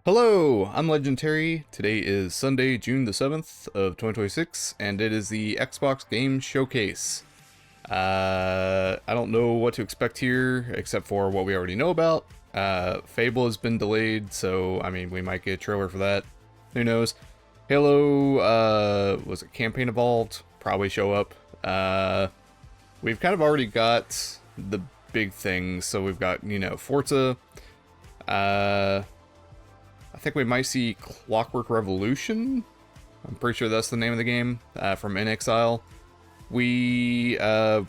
Hello, I'm LegenTerry. Today is Sunday, June the 7th of 2026, and it is the Xbox Game Showcase. I don't know what to expect here, except for what we already know about. Fable has been delayed, so, I mean, we might get a trailer for that. Who knows? Halo, was it Campaign Evolved? Probably show up. We've kind of already got the big things, so we've got, Forza. I think we might see Clockwork Revolution. I'm pretty sure that's the name of the game, from inXile. I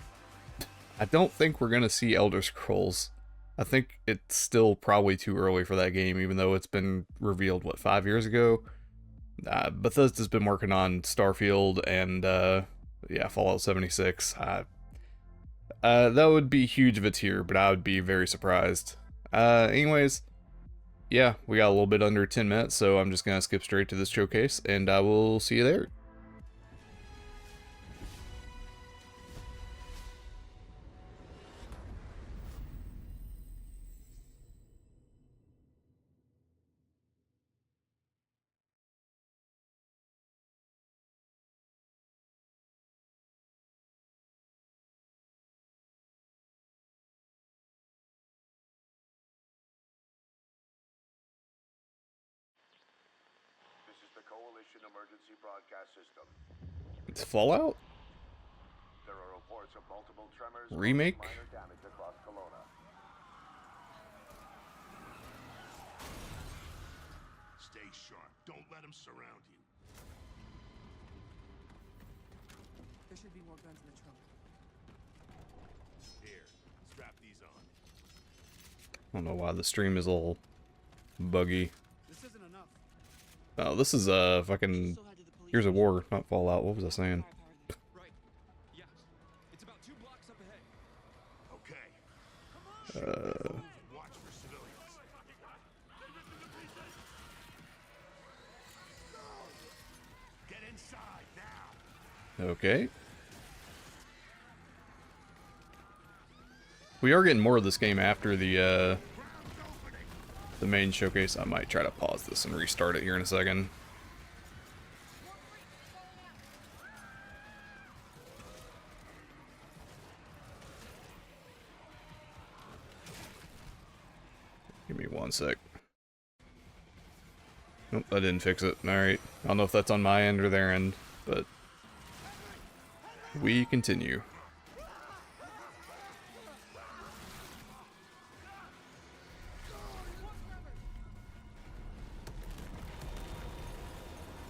don't think we're gonna see Elder Scrolls. I think it's still probably too early for that game, even though it's been revealed, what, 5 years ago? Bethesda's been working on Starfield and, yeah, Fallout 76. That would be huge if it's here, but I would be very surprised. Anyways, yeah, we got a little bit under 10 minutes, so I'm just gonna skip straight to this showcase, and I will see you there. Coalition emergency broadcast system. It's Fallout? There are reports of multiple tremors, Remake? minor damage across Kelowna. Stay sharp. Don't let them surround you. There should be more guns in the trunk. Here, strap these on. I don't know why the stream is all buggy. This isn't enough. Oh, this is fucking Gears of War, not Fallout. What was I saying? Right. Yes. It's about 2 blocks up ahead. Okay. Watch for civilians. Get inside now. Okay. We are getting more of this game after the main showcase. I might try to pause this and restart it here in a second. Give me 1 sec. Nope, that didn't fix it. Alright. I don't know if that's on my end or their end, but we continue.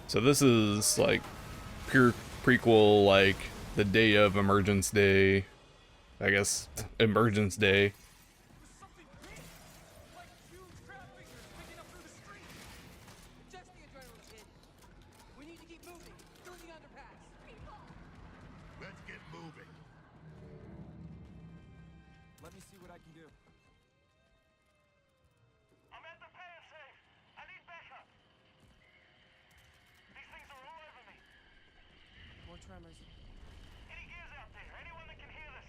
So this is like pure prequel, like the day of Emergence Day, I guess, Emergence Day. Something big! Like huge crab figures picking up through the street! Just the adrenaline kid. We need to keep moving. Through the underpass. Let's get moving. Let me see what I can do. I'm at the pay safe. I need backup. These things are all over me. More tremors. Any gears out there? Anyone that can hear this?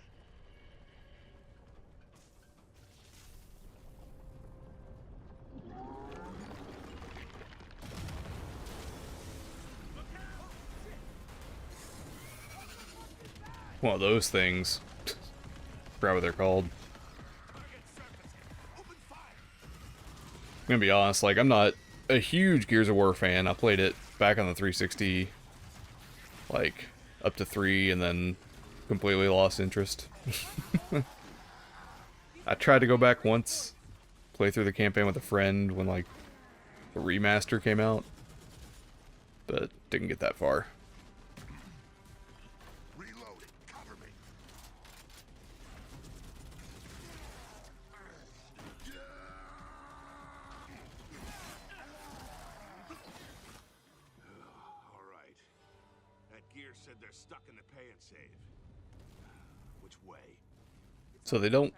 One of those things. Forgot what they're called. I'm gonna be honest, like, I'm not a huge Gears of War fan. I played it back on the 360, like, up to 3, and then completely lost interest. I tried to go back once, play through the campaign with a friend when, like, the remaster came out, but didn't get that far. Reloading. Cover me. All right. That gear said they're stuck in the pay and save. Which way? So they don't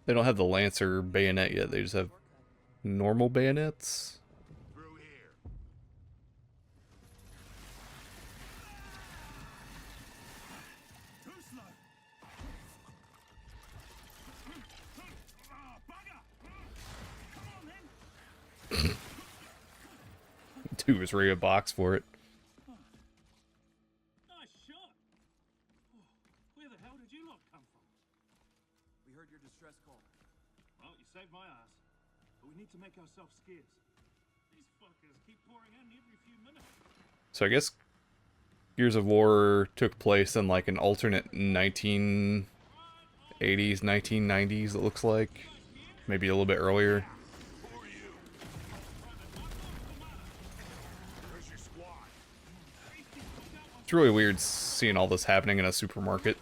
have the Lancer bayonet yet, they just have normal bayonets? Through here. Too slow. Oh, bugger! Come on then. Dude was ready to box for it. Nice shot. Where the hell did you lot come from? We heard your distress call. Well, you saved my ass. But we need to make ourselves scarce. These fuckers keep pouring in every few minutes. So I guess Gears of War took place in like an alternate 1980s, 1990s, it looks like. Maybe a little bit earlier. It's really weird seeing all this happening in a supermarket.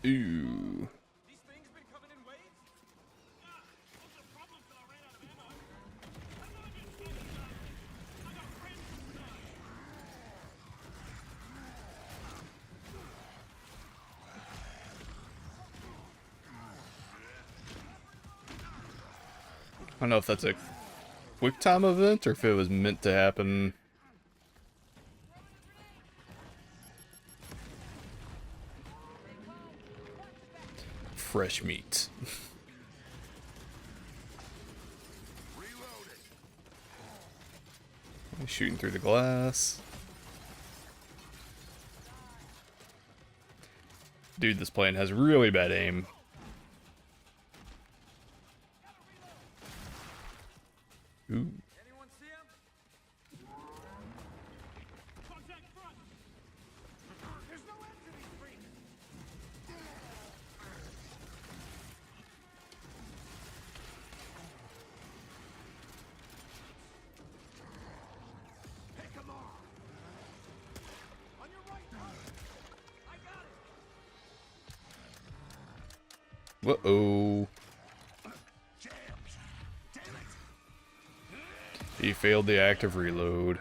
Ooh. These things been coming in waves? I don't know if that's a quick time event or if it was meant to happen. Fresh meat. Shooting through the glass. Dude, this plane has really bad aim. Ooh. Anyone see him? Contact front! There's no end to these freaks! Pick 'em off! On your right, Doug! I got it! Uh-oh. Jams! Damn it! He failed the active reload.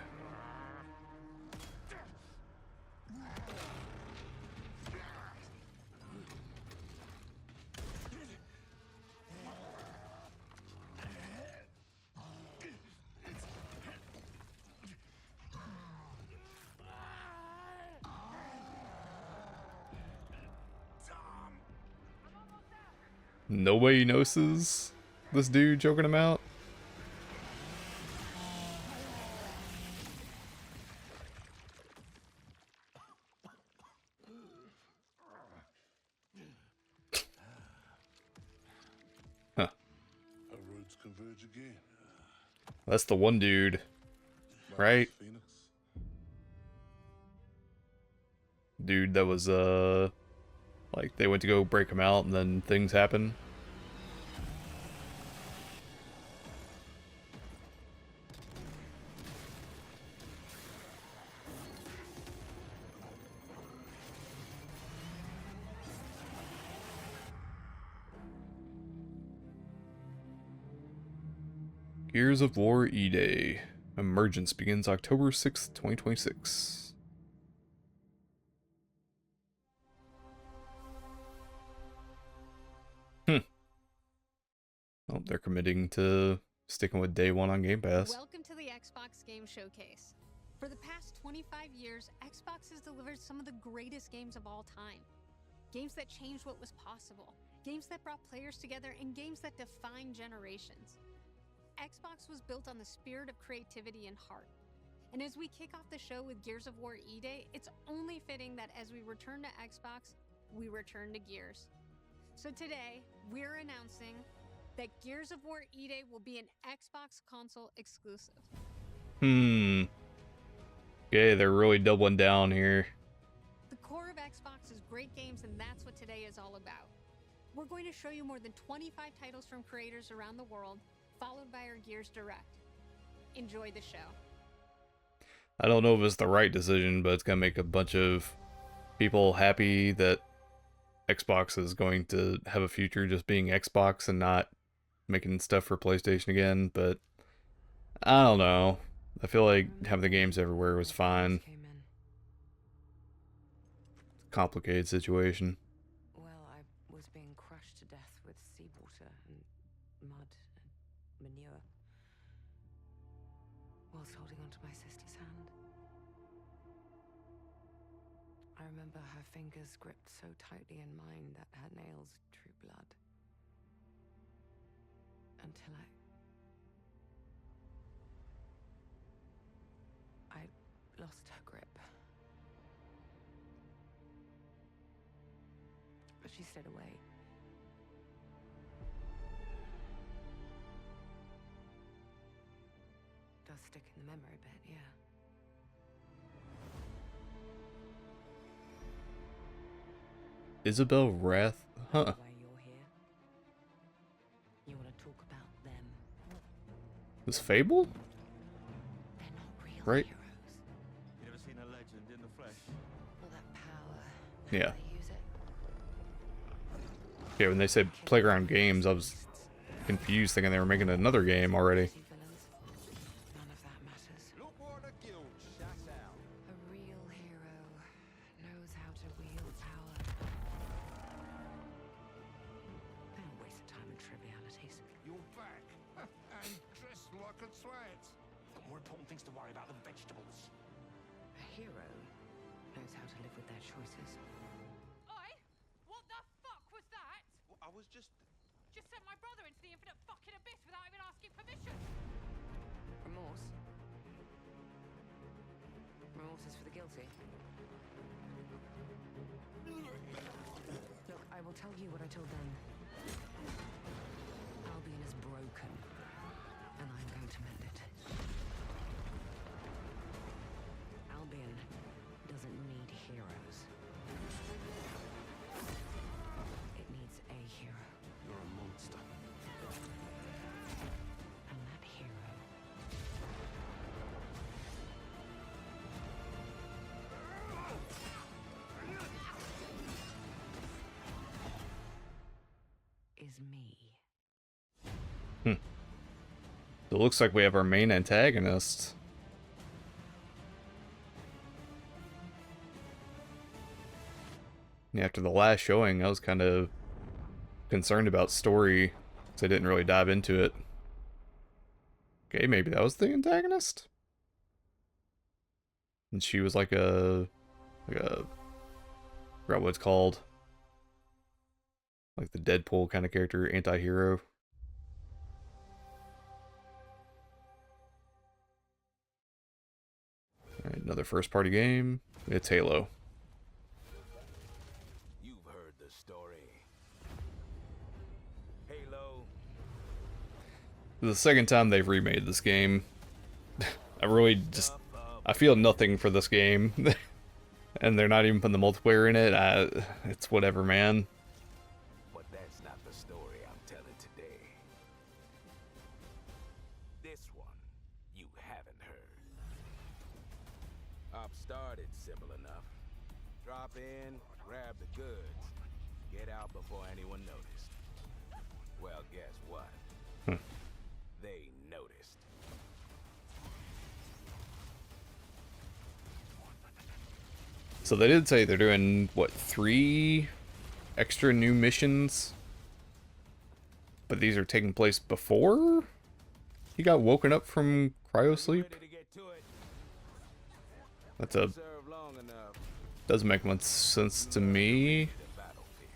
Nobody notices this dude choking him out. Huh. Our roads converge again. That's the one dude, right? Phoenix. Dude that was, like, they went to go break him out and then things happen. Gears of War E-Day. Emergence begins October 6th, 2026. Oh, they're committing to sticking with day one on Game Pass. Welcome to the Xbox Game Showcase. For the past 25 years, Xbox has delivered some of the greatest games of all time. Games that changed what was possible, games that brought players together, and games that defined generations. Xbox was built on the spirit of creativity and heart. And as we kick off the show with Gears of War E-Day, it's only fitting that as we return to Xbox, we return to Gears. So today, we're announcing that Gears of War E-Day will be an Xbox console exclusive. Okay, they're really doubling down here. The core of Xbox is great games, and that's what today is all about. We're going to show you more than 25 titles from creators around the world, followed by our Gears Direct. Enjoy the show. I don't know if it's the right decision, but it's gonna make a bunch of people happy that Xbox is going to have a future just being Xbox and not making stuff for PlayStation again, but I don't know. I feel like having the games everywhere was fine. Complicated situation. Well, I was being crushed to death with seawater, and mud and manure whilst holding onto my sister's hand. I remember her fingers gripped so tightly in mine that her nails drew blood. Until I lost her grip. But she stayed away. Does stick in the memory a bit, yeah. Isabel Wrath? Huh. Why you're here? You want to talk about them? This Fable? They're not real Right. heroes. You ever seen a legend in the flesh? All that power. Yeah. They use it. Yeah, when they said Playground Games, I was confused thinking they were making another game already. See villains. None of that matters. Look what the guild shouts out. A real hero knows how to wield power. They don't waste their time in trivialities. You're back. And dressed like a twat. Got more important things to worry about than vegetables. A hero knows how to live with their choices. Oi! What the fuck was that? Well, I was just... Just sent my brother into the infinite fucking abyss without even asking permission. Remorse? Remorse is for the guilty. Look, I will tell you what I told them. Albion is broken, and I'm going to mend it. Albion doesn't need heroes. It needs a hero. You're a monster. And that hero is me. It looks like we have our main antagonist. Yeah, after the last showing, I was kind of concerned about story, because I didn't really dive into it. Okay, maybe that was the antagonist? And she was like a... I forgot what it's called. Like the Deadpool kind of character, anti-hero. Alright, another first-party game. It's Halo. You've heard the story. Halo. The second time they've remade this game. I really just... I feel nothing for this game. And they're not even putting the multiplayer in it. It's whatever, man. But that's not the story I'm telling today. This one, you haven't heard. I've started simple enough. Drop in, grab the goods, get out before anyone noticed. Well, guess what? They noticed. So they did say they're doing, what, 3 extra new missions? But these are taking place before he got woken up from cryo sleep? Ready to get to it. That's a... Serve long enough. doesn't make much sense to me. The battlefield.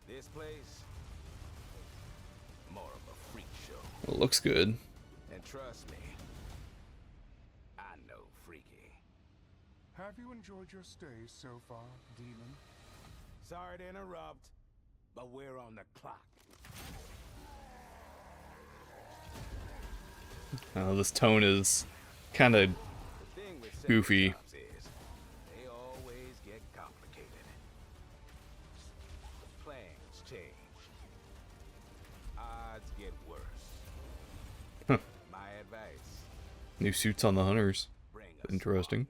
This place, more of a freak show. It looks good. And trust me, I know freaky. Have you enjoyed your stay so far, Demon? Sorry to interrupt, but we're on the clock. This tone is kind of The thing with Goofy. second jobs is they always get complicated. Plans change. Odds get worse. Huh. My advice, new suits on the hunters. bring us Interesting.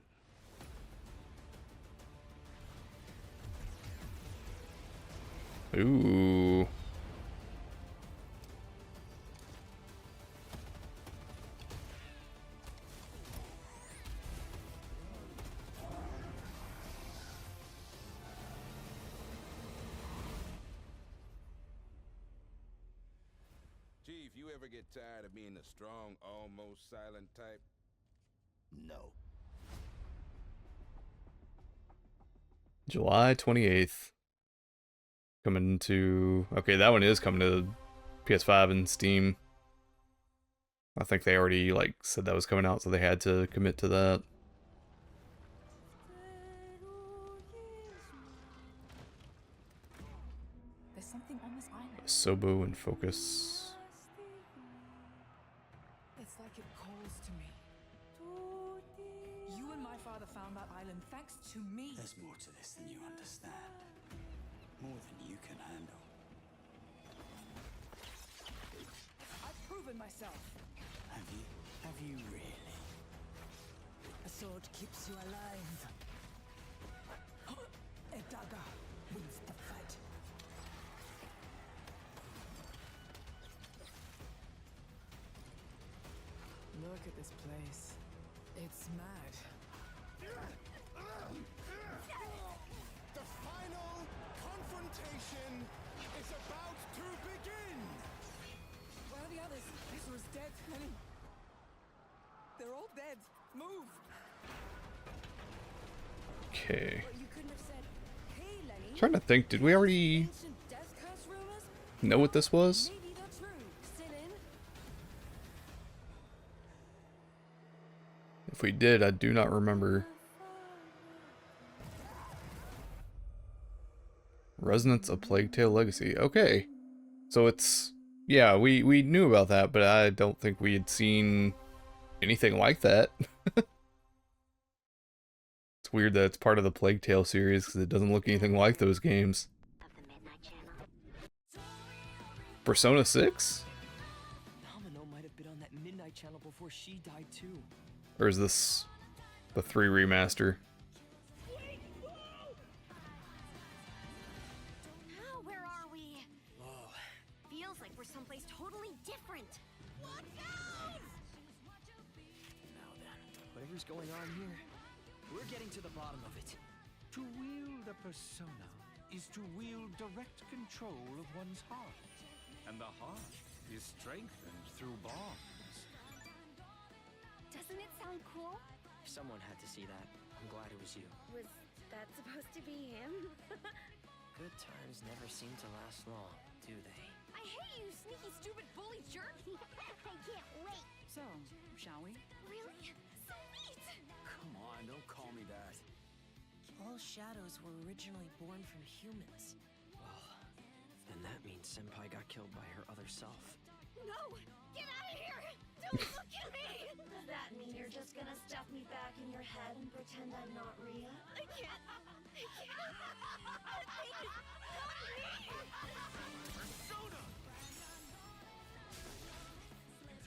Ooh. if you ever get tired of being the strong, almost silent type, No. July 28th. Coming to... Okay, that one is coming to PS5 and Steam. I think they already, like, said that was coming out, so they had to commit to that. There's something on this island. Sobo and Focus. It's like it calls to me. You and my father found that island thanks to me. There's more to this than you understand. More than you can handle. I've proven myself. Have you? Have you really? A sword keeps you alive. A dagger wins the fight. Look at this place. It's mad. The final confrontation is about to begin! Where are the others? This was dead. They're all dead. Move! Okay. You couldn't have said, hey, Lenny. Trying to think, did we already Ancient death curse rumors? know what this was? Maybe they're true. Sit in. If we did, I do not remember. Resonance of Plague Tale Legacy. Okay. So it's... Yeah, we knew about that, but I don't think we had seen anything like that. It's weird that it's part of the Plague Tale series, because it doesn't look anything like those games. Persona 6? Domino might have been on that Midnight Channel before she died too. Or is this the 3 remaster? Now, where are we? Whoa. Feels like we're someplace totally different. Watch out! Now then, whatever's going on here, we're getting to the bottom of it. To wield a persona is to wield direct control of one's heart. And the heart is strengthened through bonds. Doesn't it sound cool? Someone had to see that. I'm glad it was you. Was that supposed to be him? Good times never seem to last long, do they? I hate you, sneaky, stupid bully jerk! I can't wait! So, shall we? Really? So neat! Come on, don't call me that. All shadows were originally born from humans. Well, then that means Senpai got killed by her other self. No! Get out of here! Don't look at me! Does that mean you're just gonna stuff me back in your head and pretend I'm not Rhea? I can't. I can't. That thing is not me!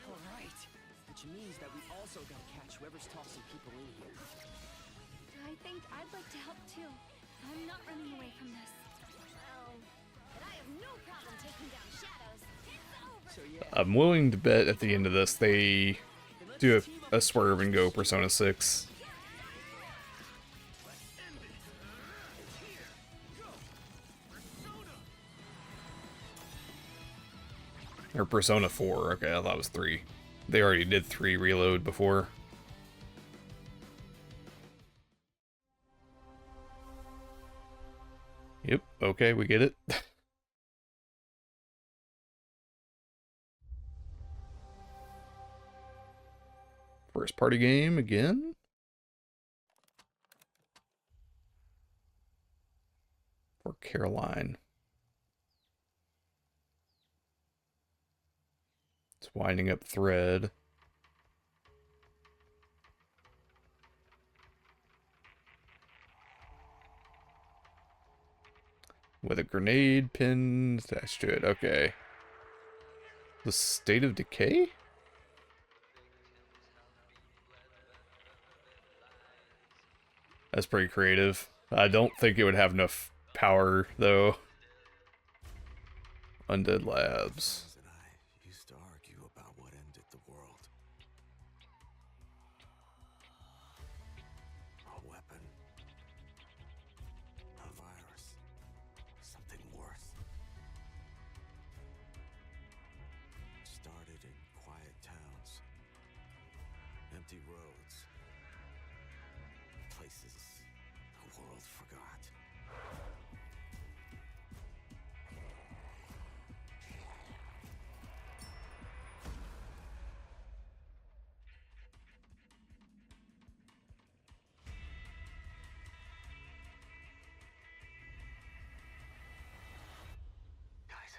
Alright. Which means that we also gotta catch whoever's tossing people in here. I think I'd like to help too. I'm not running away from this. Oh, but I have no problem taking down shadows. It's over! So yeah, I'm willing to bet at the end of this they do a swerve and go Persona 6. Or Persona 4. Okay, I thought it was 3. They already did 3 Reload before. Yep, okay, we get it. First party game again? For Caroline. It's winding up thread. With a grenade pin attached to it. Okay. The State of Decay? That's pretty creative. I don't think it would have enough power, though. Undead Labs. And I used to argue about what ended the world. A weapon. A virus. Something worse. Started Empty roads. Places the world forgot. Guys,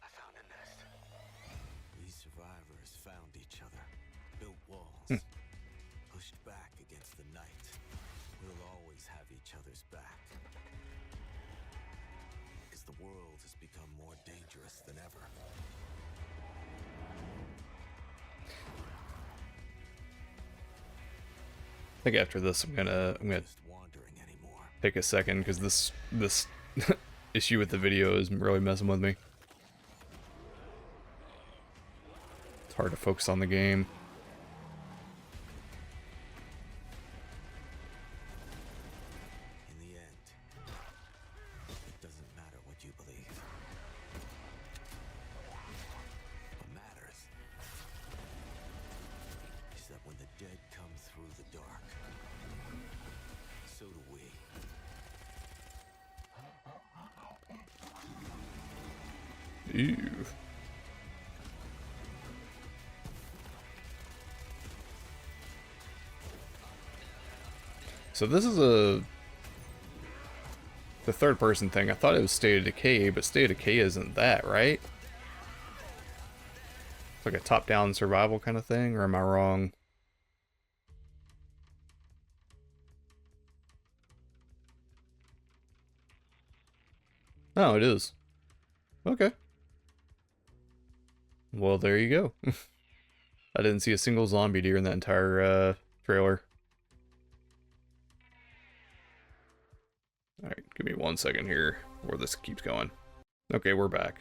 I found a nest. These survivors found each other, built walls, pushed back against the night. We'll always have each other's back. Because the world has become more dangerous than ever. I think after this I'm gonna take a second because this issue with the video is really messing with me. It's hard to focus on the game. In the end, it doesn't matter what you believe. What matters is that when the dead come through the dark, so do we. Ew. So this is the third person thing. I thought it was State of Decay, but State of Decay isn't that, right? It's like a top-down survival kind of thing, or am I wrong? Oh, it is. Okay. Well, there you go. I didn't see a single zombie during that entire trailer. Alright, give me 1 second here where this keeps going. Okay, we're back.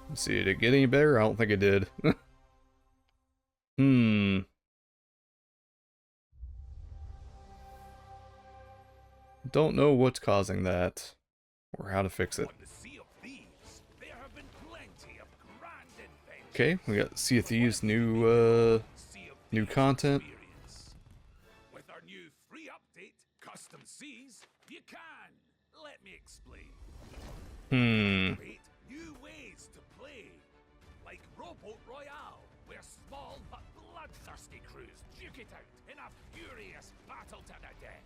Let's see, did it get any better? I don't think it did. Don't know what's causing that, or how to fix it. Okay, we got Sea of Thieves new content. With our new free update, Custom Seas, you can. Let me explain. Create new ways to play, like Rowboat Royale, where small but bloodthirsty crews duke it out in a furious battle to the death.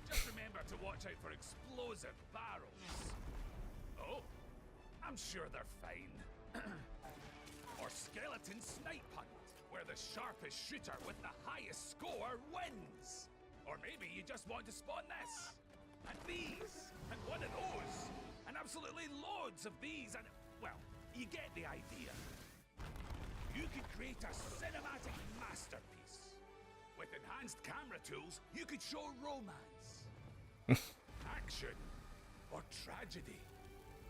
Just remember to watch out for explosive barrels. Oh, I'm sure they're fine. Or Skeleton Snipe Hunt, where the sharpest shooter with the highest score wins. Or maybe you just want to spawn this, and these, and one of those, and absolutely loads of these, and, well, you get the idea. You could create a cinematic masterpiece. With enhanced camera tools, you could show romance, action, or tragedy,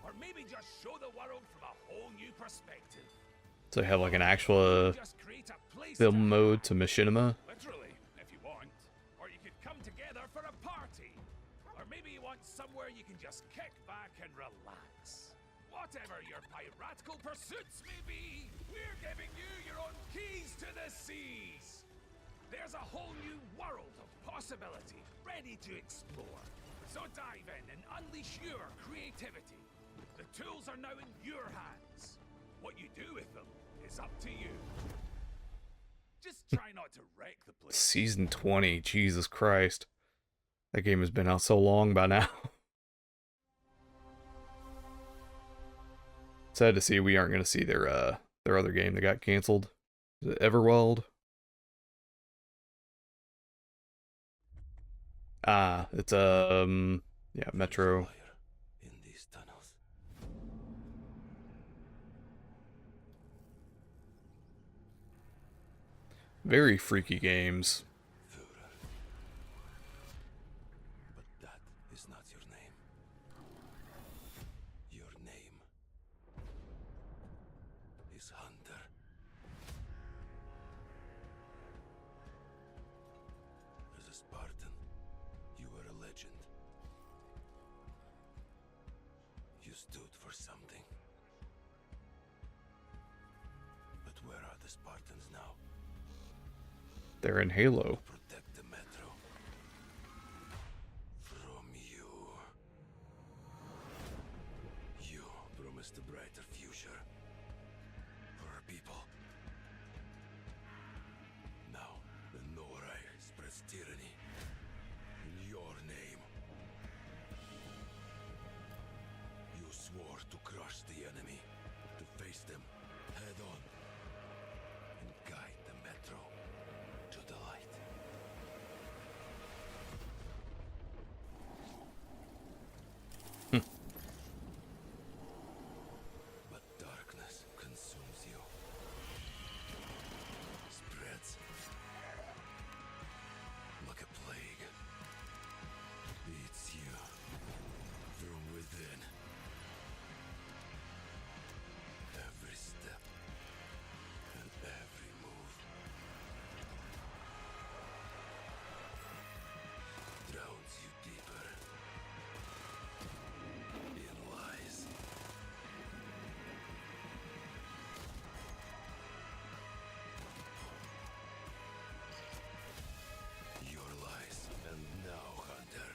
or maybe just show the world from a whole new perspective. So you have like an actual film mode to Machinima. Literally, if you want. Or you could come together for a party. Or maybe you want somewhere you can just kick back and relax. Whatever your piratical pursuits may be, we're giving you your own keys to the seas. There's a whole new world of possibility ready to explore. So dive in and unleash your creativity. The tools are now in your hands. What you do with them is up to you. Just try not to wreck the place. Season 20, Jesus Christ. That game has been out so long by now. Sad to see we aren't going to see their other game that got canceled. Is it Everwild? Ah, it's yeah, Metro. Very freaky games. But that is not your name. Your name is Hunter. As a Spartan, you were a legend. You stood for something. But where are the Spartans now? They're in Halo. Protect the metro from you. You promised a brighter future for our people. Now the Norai spreads tyranny in your name. You swore to crush the enemy, to face them head on, and guide the metro to the light. But darkness consumes you. Spreads like a plague. Eats you from within. Every step and every move drowns you deeper in lies. Your lies, and now, Hunter,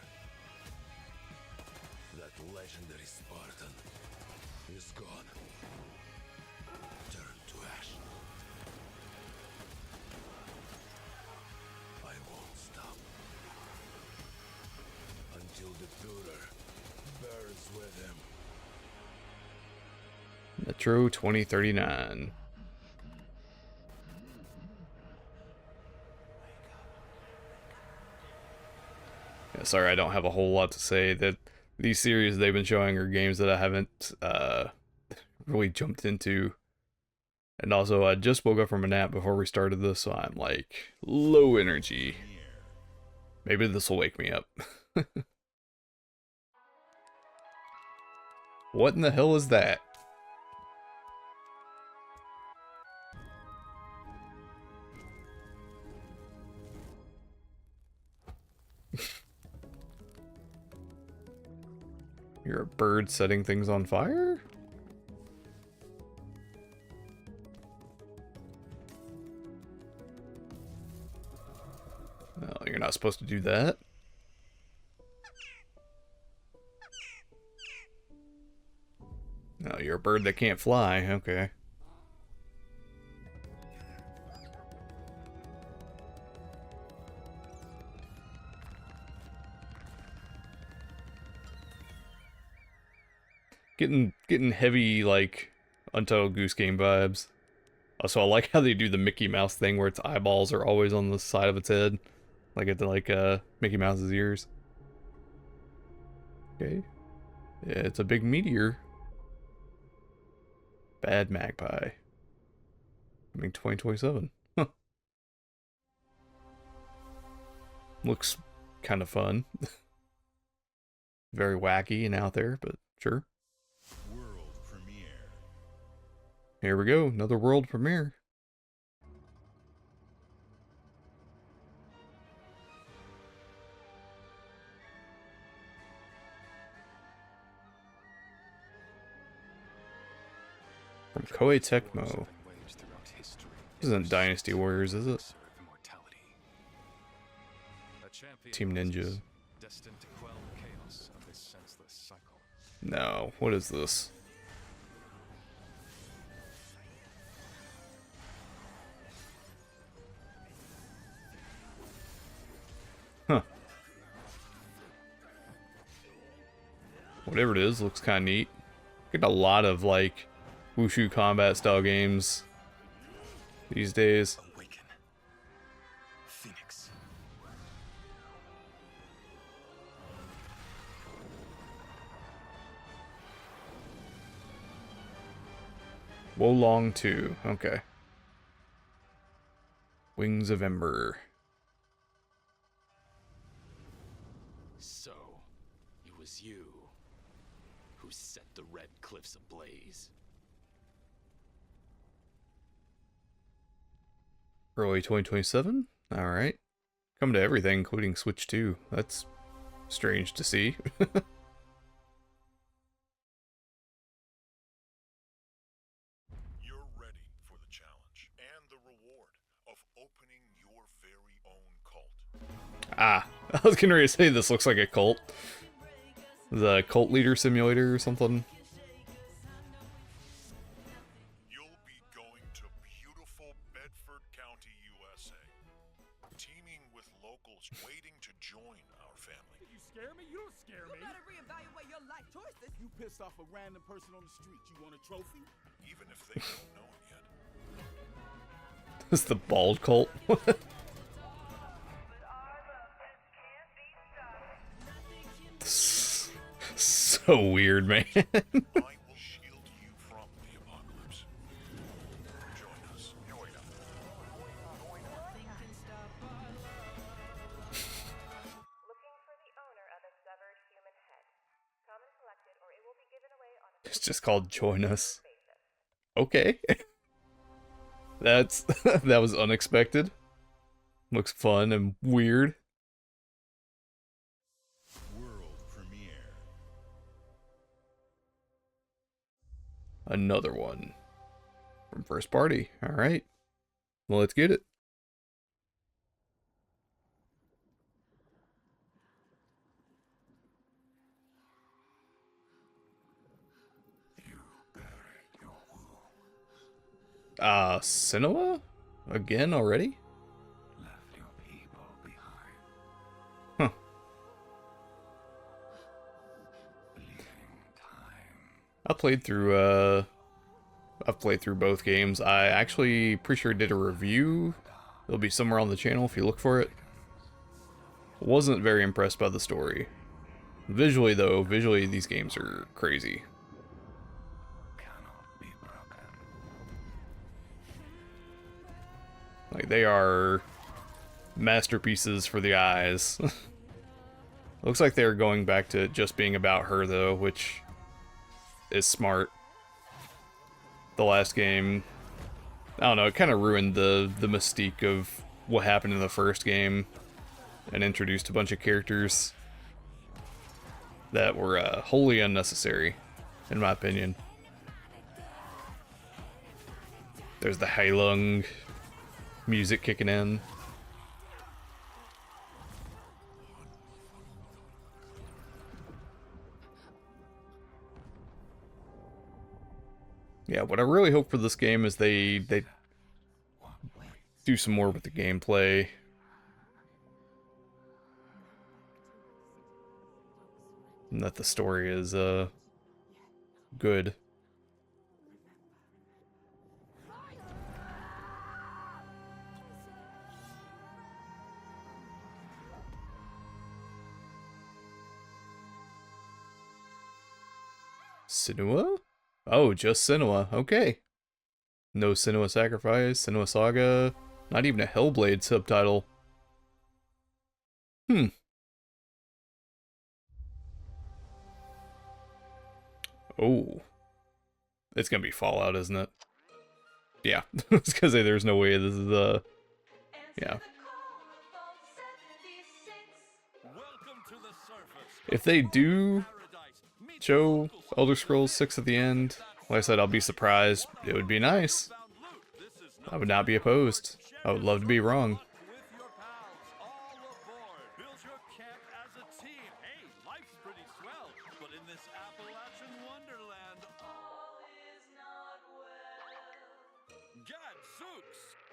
that legendary Spartan is gone. Turn to ash. I won't stop until the Führer burns with him. Metro 2039. Yeah, sorry, I don't have a whole lot to say. That these series they've been showing are games that I haven't really jumped into. And also, I just woke up from a nap before we started this, so I'm like low energy. Maybe this will wake me up. What in the hell is that? You're a bird setting things on fire? No, you're not supposed to do that. No, you're a bird that can't fly. Okay. Getting heavy, like, Untitled Goose Game vibes. Also, I like how they do the Mickey Mouse thing where its eyeballs are always on the side of its head. Like at the, Mickey Mouse's ears. Okay. Yeah, it's a big meteor. Bad Magpie. I mean, 2027. Huh. Looks kind of fun. Very wacky and out there, but sure. World premiere. Here we go, another world premiere. From Koei Tecmo. This isn't Dynasty Warriors, is it? Team Ninja. No, what is this? Huh. Whatever it is, looks kind of neat. Get a lot of, like, Wushu combat style games these days. Awaken. Phoenix. Wolong 2, okay. Wings of Ember. So, it was you who set the Red Cliffs ablaze. Early 2027? Alright. Come to everything, including Switch 2. That's strange to see. You're ready for the challenge and the reward of opening your very own cult. Ah, I was getting ready to say this looks like a cult. The cult leader simulator or something. You'll be going to beautiful Bedford County, USA. Teaming with locals waiting to join our family. You scare me? You don't scare me. You better reevaluate your life choices. You pissed off a random person on the street. You want a trophy? Even if they don't know it yet. It's the bald cult. So weird, man. I will shield you from the apocalypse. Join us. Join us. Looking for the owner of a severed human head. Come and collect it, or it will be given away on a It's just called Join Us. Okay. That's that was unexpected. Looks fun and weird. World premiere. Another one from first party. All right. Well, let's get it. Cinema? Again already? Left your people behind. Huh. I've played through both games. I actually pretty sure did a review. It'll be somewhere on the channel if you look for it. Wasn't very impressed by the story. Visually though, these games are crazy. Like, they are masterpieces for the eyes. Looks like they're going back to just being about her, though, which is smart. The last game, I don't know, it kind of ruined the mystique of what happened in the first game and introduced a bunch of characters that were wholly unnecessary, in my opinion. There's the Heilung music kicking in. Yeah, what I really hope for this game is they do some more with the gameplay. And that the story is good. Senua? Oh, just Senua. Okay. No Senua Sacrifice, Senua Saga, not even a Hellblade subtitle. Oh. It's gonna be Fallout, isn't it? Yeah. I was gonna say there's no way this is yeah. If they do show Elder Scrolls 6 at the end, like I said, I'll be surprised. It would be nice. I would not be opposed. I would love to be wrong.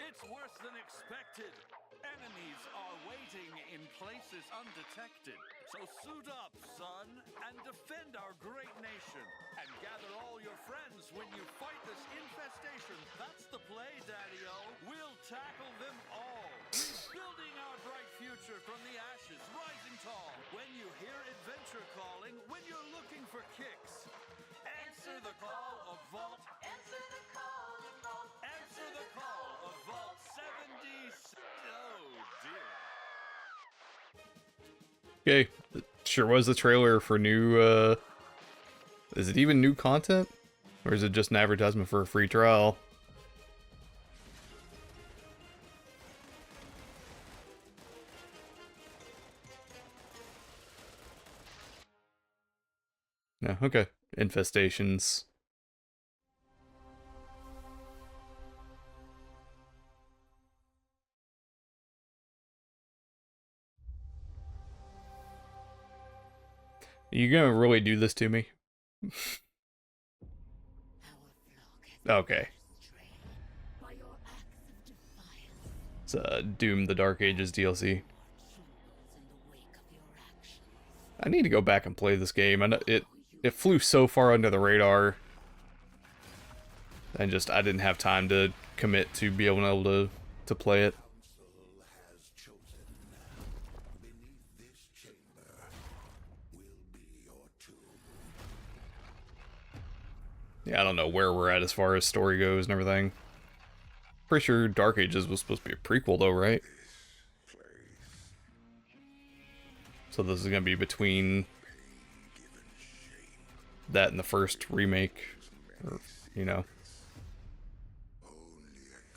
It's worse than expected. Enemies are waiting in places undetected. So suit up, son, and defend our great nation. And gather all your friends when you fight this infestation. That's the play, Daddy-O. We'll tackle them all. Rebuilding our bright future from the ashes, rising tall. When you hear adventure calling, when you're looking for kicks. Answer the call of Vault. Answer the call of Vault. Answer the call of Vault 70. Oh dear. Okay, it sure was the trailer for new, is it even new content? Or is it just an advertisement for a free trial? No, okay. Infestations. You gonna really do this to me? Okay. It's Doom the Dark Ages DLC. I need to go back and play this game. I know it flew so far under the radar, and just I didn't have time to commit to be able to play it. Yeah, I don't know where we're at as far as story goes and everything. Pretty sure Dark Ages was supposed to be a prequel though, right? So this is gonna be between that and the first remake, or, you know.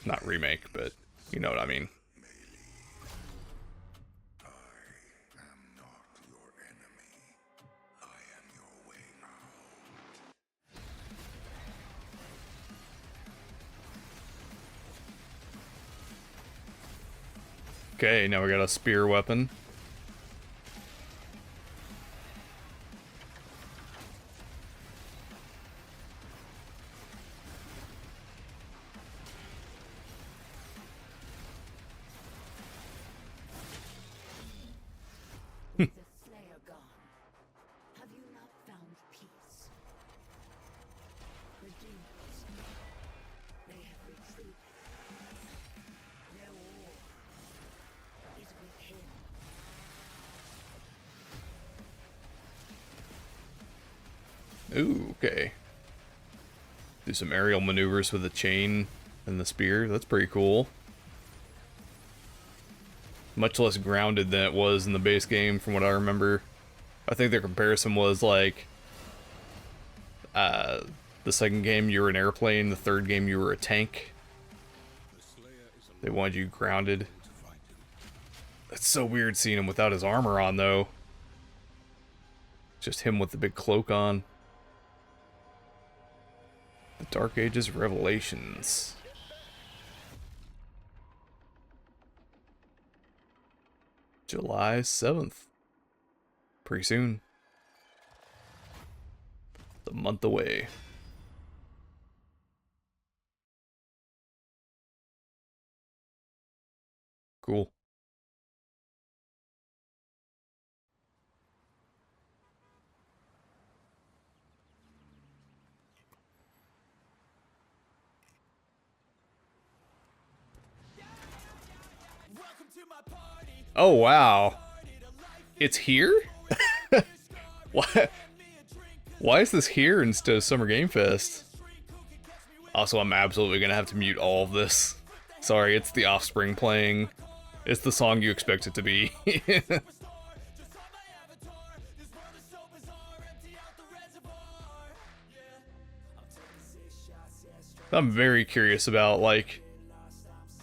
Not remake, but you know what I mean. Okay, now we got a spear weapon. Ooh, okay. Do some aerial maneuvers with the chain and the spear. That's pretty cool. Much less grounded than it was in the base game, from what I remember. I think the comparison was like, the second game you were an airplane, the third game you were a tank. They wanted you grounded. It's so weird seeing him without his armor on, though. Just him with the big cloak on. The Dark Ages Revelations. July 7th. Pretty soon. It's a month away. Cool. Oh, wow. It's here? Why is this here instead of Summer Game Fest? Also, I'm absolutely gonna have to mute all of this. Sorry, it's The Offspring playing. It's the song you expect it to be. I'm very curious about, like,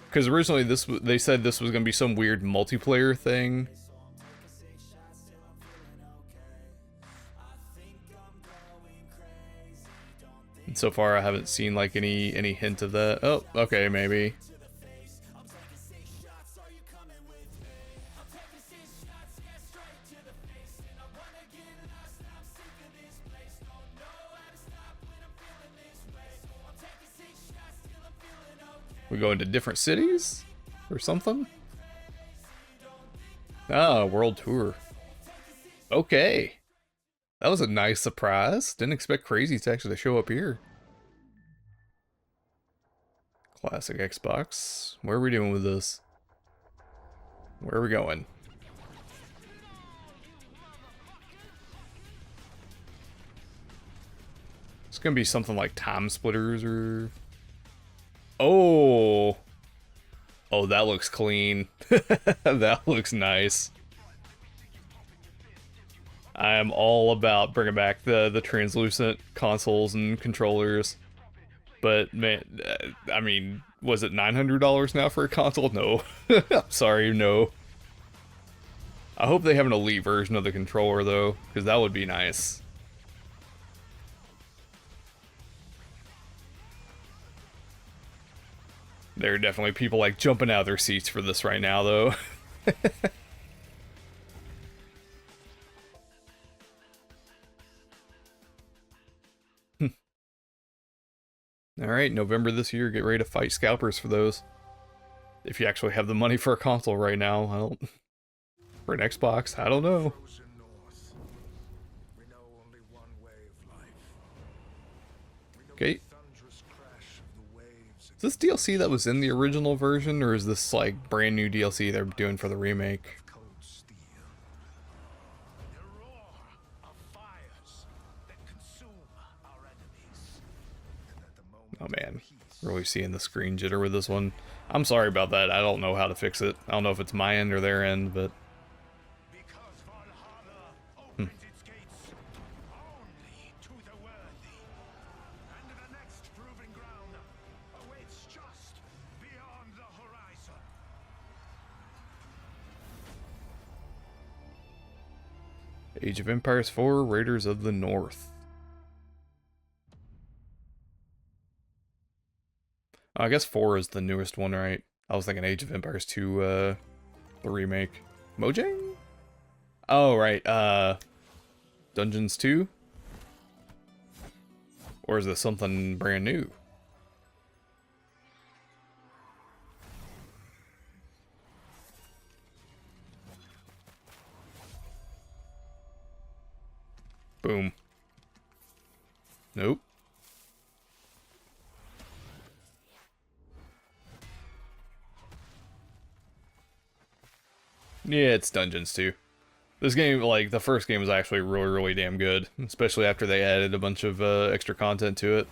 because originally they said this was going to be some weird multiplayer thing. And so far I haven't seen like any hint of that. Oh, okay, maybe. We go into different cities or something? Ah, world tour. Okay. That was a nice surprise. Didn't expect Crazy to actually show up here. Classic Xbox. Where are we doing with this? Where are we going? It's gonna be something like Time Splitters or... Oh! Oh, that looks clean. That looks nice. I am all about bringing back the translucent consoles and controllers. But, man, I mean, was it $900 now for a console? No. I'm sorry, no. I hope they have an Elite version of the controller, though, because that would be nice. There are definitely people, like, jumping out of their seats for this right now, though. Alright, November this year, get ready to fight scalpers for those. If you actually have the money for a console right now. I don't... For an Xbox, I don't know. Okay. Is this DLC that was in the original version, or is this like brand new DLC they're doing for the remake? Oh man, really seeing the screen jitter with this one. I'm sorry about that. I don't know how to fix it. I don't know if it's my end or their end, but... Age of Empires 4, Raiders of the North. I guess 4 is the newest one, right? I was thinking Age of Empires 2, the remake. Mojang? Oh, right, Dungeons 2? Or is this something brand new? Boom. Nope. Yeah, it's Dungeons 2. This game, like, the first game was actually really, really damn good. Especially after they added a bunch of extra content to it.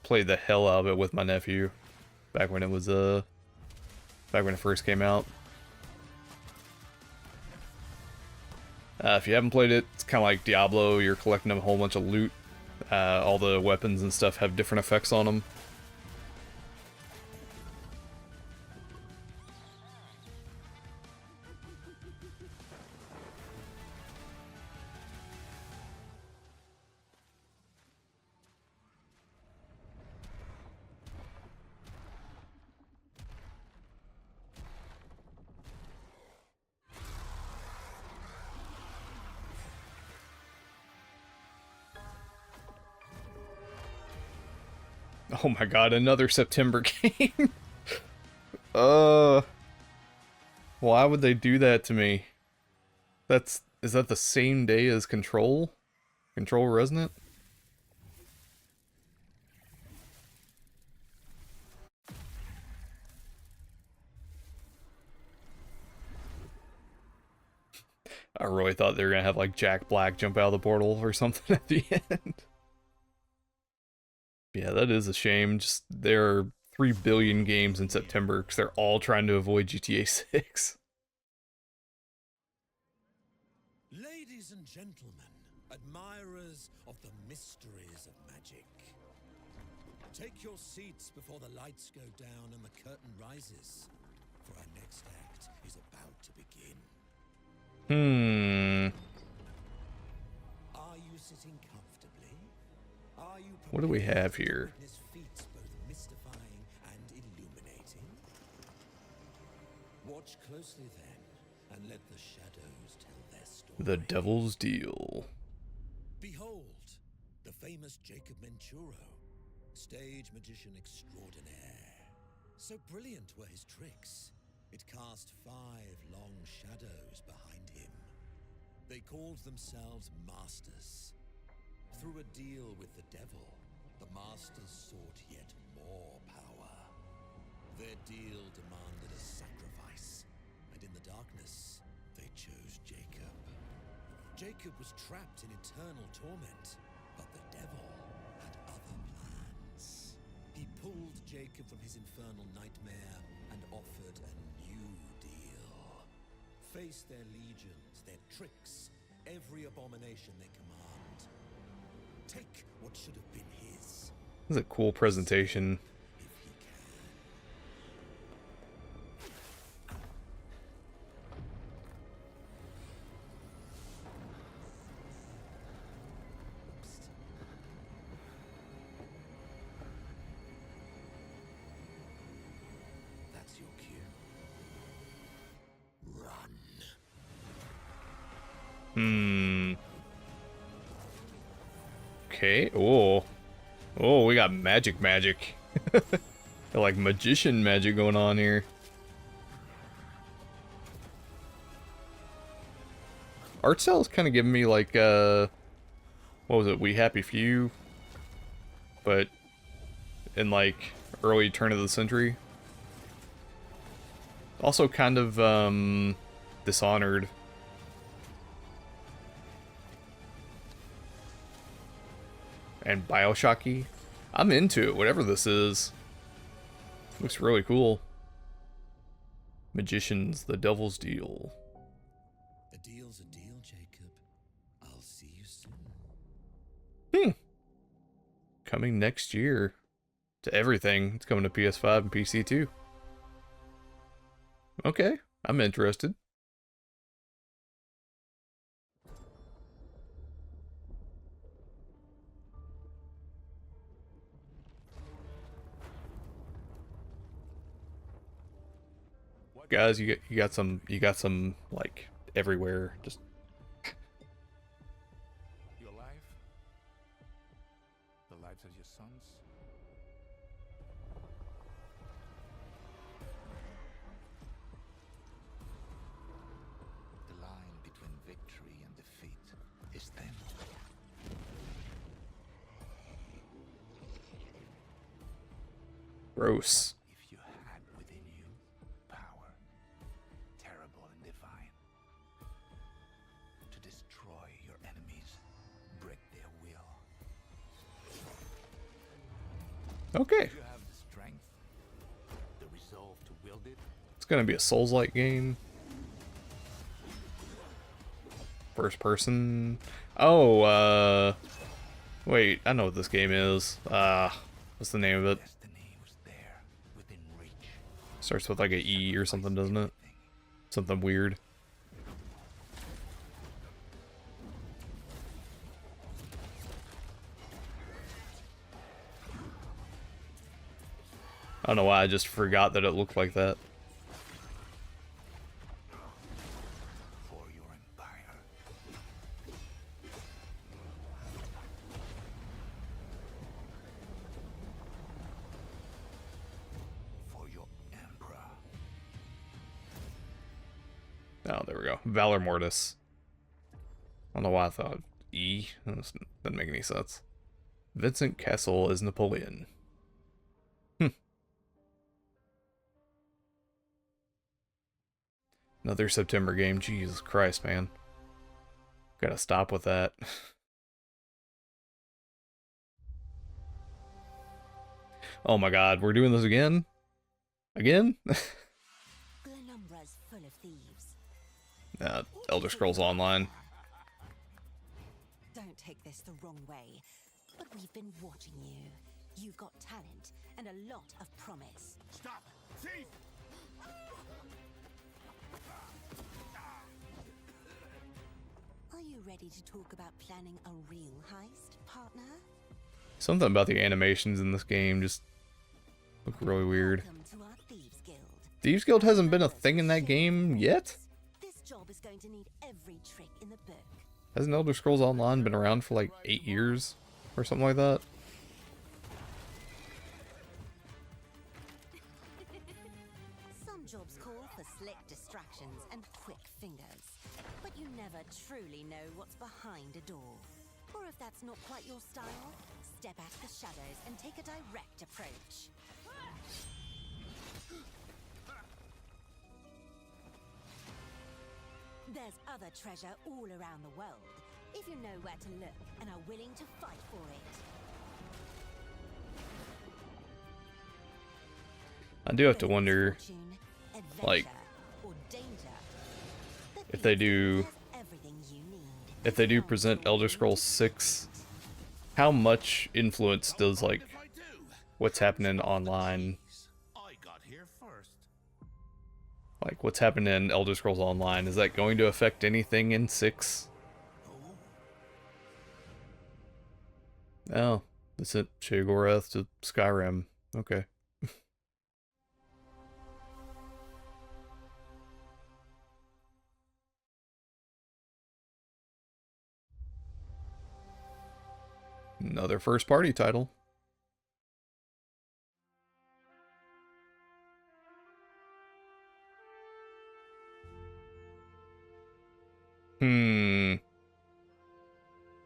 Played the hell out of it with my nephew. Back when it was, back when it first came out. If you haven't played it, it's kind of like Diablo. You're collecting a whole bunch of loot. All the weapons and stuff have different effects on them. Oh my god, another September game. Why would they do that to me? Is that the same day as Control? Control Resonant? I really thought they were gonna have like Jack Black jump out of the portal or something at the end. Yeah, that is a shame. Just there are 3 billion games in September because they're all trying to avoid GTA 6. Ladies and gentlemen, admirers of the mysteries of magic, take your seats before the lights go down and the curtain rises, for our next act is about to begin. Are you sitting comfortably? Are you What do we have here? feats both mystifying and illuminating? Watch closely then, and let the shadows tell their story. The Devil's Deal. Behold, the famous Jacob Menturo, stage magician extraordinaire. So brilliant were his tricks, it cast 5 long shadows behind him. They called themselves Masters. Through a deal with the devil, the Masters sought yet more power. Their deal demanded a sacrifice, and in the darkness, they chose Jacob. Jacob was trapped in eternal torment, but the devil had other plans. He pulled Jacob from his infernal nightmare and offered a new deal. Face their legions, their tricks, every abomination they command. Take what should have been his. This is a cool presentation. That's your cue. Run. Okay. Oh. Oh, we got magic. Got like magician magic going on here. Art style is kind of giving me like, what was it? We Happy Few? But in like early turn of the century. Also kind of, Dishonored. And Bioshocky. I'm into it, whatever this is. Looks really cool. Magicians, the Devil's Deal. A deal's a deal, Jacob. I'll see you soon. Coming next year. To everything. It's coming to PS5 and PC too. Okay, I'm interested. Guys, you got some like everywhere. Just Your life, the lives of your sons. The line between victory and defeat is thin. gross. If you had within you power, terrible and divine, to destroy your enemies, break their will. Okay. You have the strength, the resolve to wield it. It's gonna be a Souls-like game. First person. Oh, wait, I know what this game is. What's the name of it? Starts with like a E or something, doesn't it? Something weird. I don't know why I just forgot that it looked like that. Oh, there we go. Valor Mortis. I don't know why I thought E. That doesn't make any sense. Vincent Castle is Napoleon. Another September game. Jesus Christ, man. Gotta stop with that. Oh my god, we're doing this again? Again? Full of thieves. Elder Scrolls Online. Don't take this the wrong way, but we've been watching you. You've got talent and a lot of promise. Stop! Thief! Are you ready to talk about planning a real heist, partner? Something about the animations in this game just look really weird. Welcome to our Thieves Guild. Thieves Guild hasn't been a thing in that game yet? This job is going to need every trick in the book. Hasn't Elder Scrolls Online been around for like 8 years or something like that? Some jobs call for slick distractions and quick fingers, but you never truly know what's behind a door. Or if that's not quite your style, step out of the shadows and take a direct approach. There's other treasure all around the world, if you know where to look and are willing to fight for it. I do have to wonder, like, if they do present Elder Scrolls 6, how much influence does, like, what's happening online, like, what's happening in Elder Scrolls Online, is that going to affect anything in 6? Oh, they sent Sheogorath to Skyrim. Okay. Another first-party title.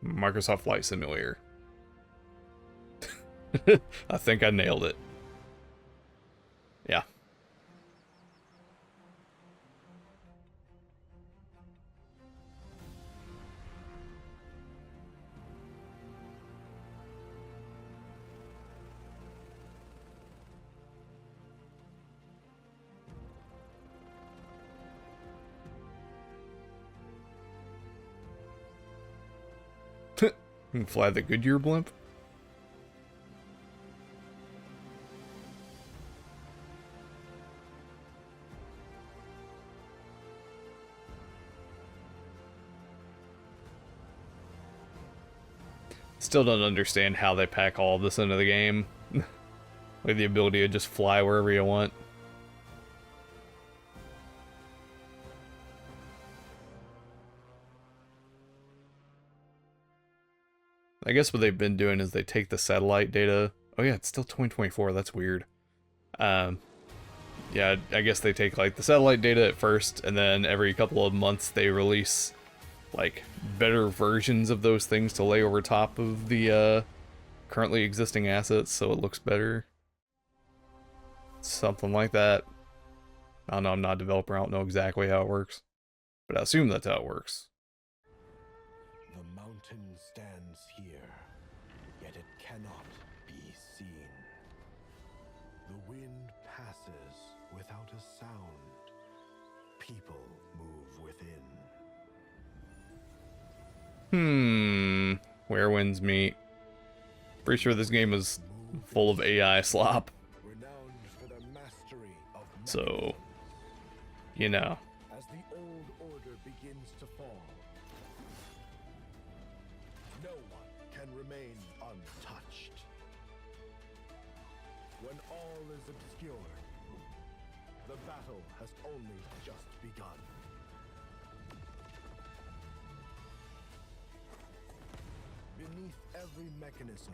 Microsoft Flight Simulator. I think I nailed it. Yeah. You can fly the Goodyear blimp? Still don't understand how they pack all this into the game. With the ability to just fly wherever you want. I guess what they've been doing is they take the satellite data. Oh yeah, it's still 2024. That's weird. Yeah, I guess they take like the satellite data at first, and then every couple of months they release like better versions of those things to lay over top of the currently existing assets, so it looks better. Something like that. I don't know. I'm not a developer. I don't know exactly how it works, but I assume that's how it works. The mountain stands here, yet it cannot be seen. The wind passes without a sound. People move within. Where winds meet. Pretty sure this game is full of AI slop. So, you know. As the old order begins to fall, no one can remain untouched. When all is obscured, the battle has only just begun. Beneath every mechanism,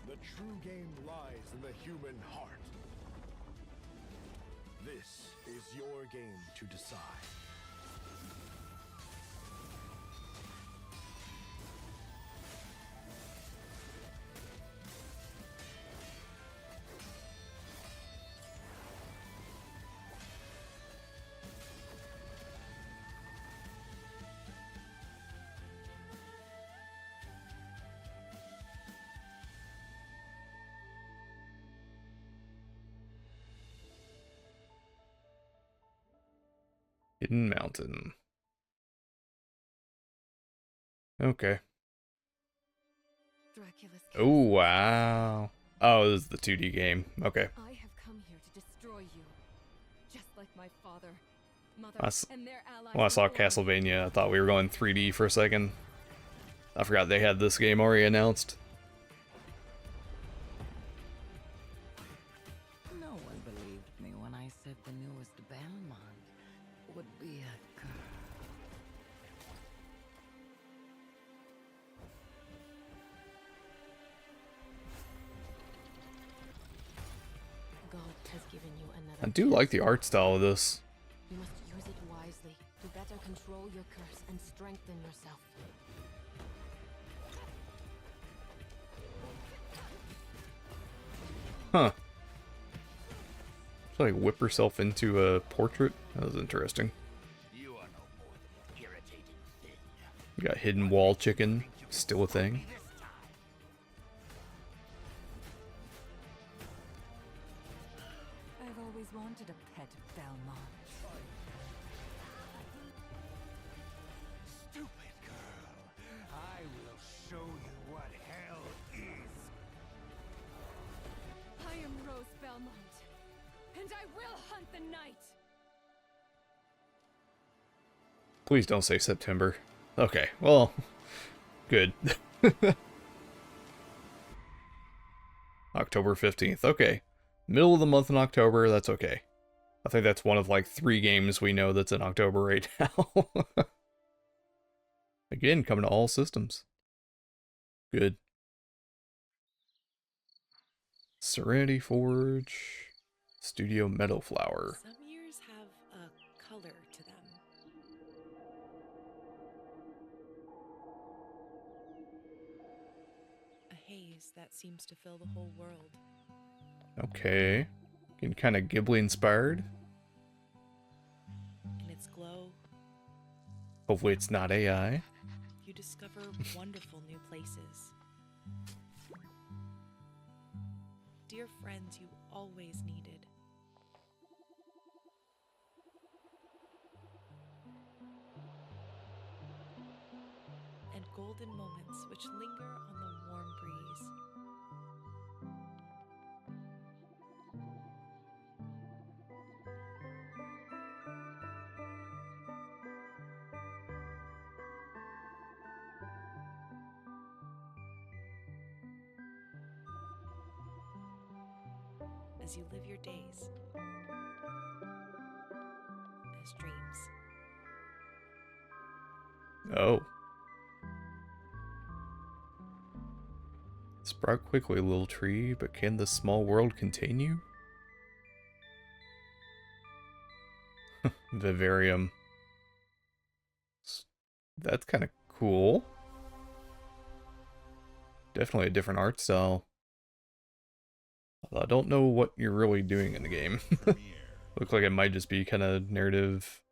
the true game lies in the human heart. This is your game to decide. Hidden Mountain. Okay. Oh, wow. Oh, this is the 2D game. Okay. I have come here to destroy you, just like my father, mother, and their allies. When I saw Castlevania, I thought we were going 3D for a second. I forgot they had this game already announced. No one believed me when I said the newest Belmont would be a girl. God has given you another. I do like the art style of this. You must use it wisely to better control your curse and strengthen yourself. Huh. So like whip herself into a portrait? That was interesting. You are no more than an irritating thing. You got hidden wall chicken, still a thing. I've always wanted a pet Belmont. Stupid girl. I will show you what hell is. I am Rose Belmont, and I will hunt the night. Please don't say September. Okay, well, good. October 15th, okay. Middle of the month in October, that's okay. I think that's one of like 3 games we know that's in October right now. Again, coming to all systems. Good. Serenity Forge, Studio Meadowflower. Some years have a color to them. A haze that seems to fill the whole world. Okay. Getting kind of Ghibli inspired. In its glow, Hopefully it's not AI. you discover wonderful new places. Dear friends you always needed. And golden moments which linger on the warm breeze. As you live your days as dreams. Oh. Sprout quickly, little tree, but can this small world contain you? Vivarium. That's kind of cool. Definitely a different art style. I don't know what you're really doing in the game. Looks like it might just be kind of narrative,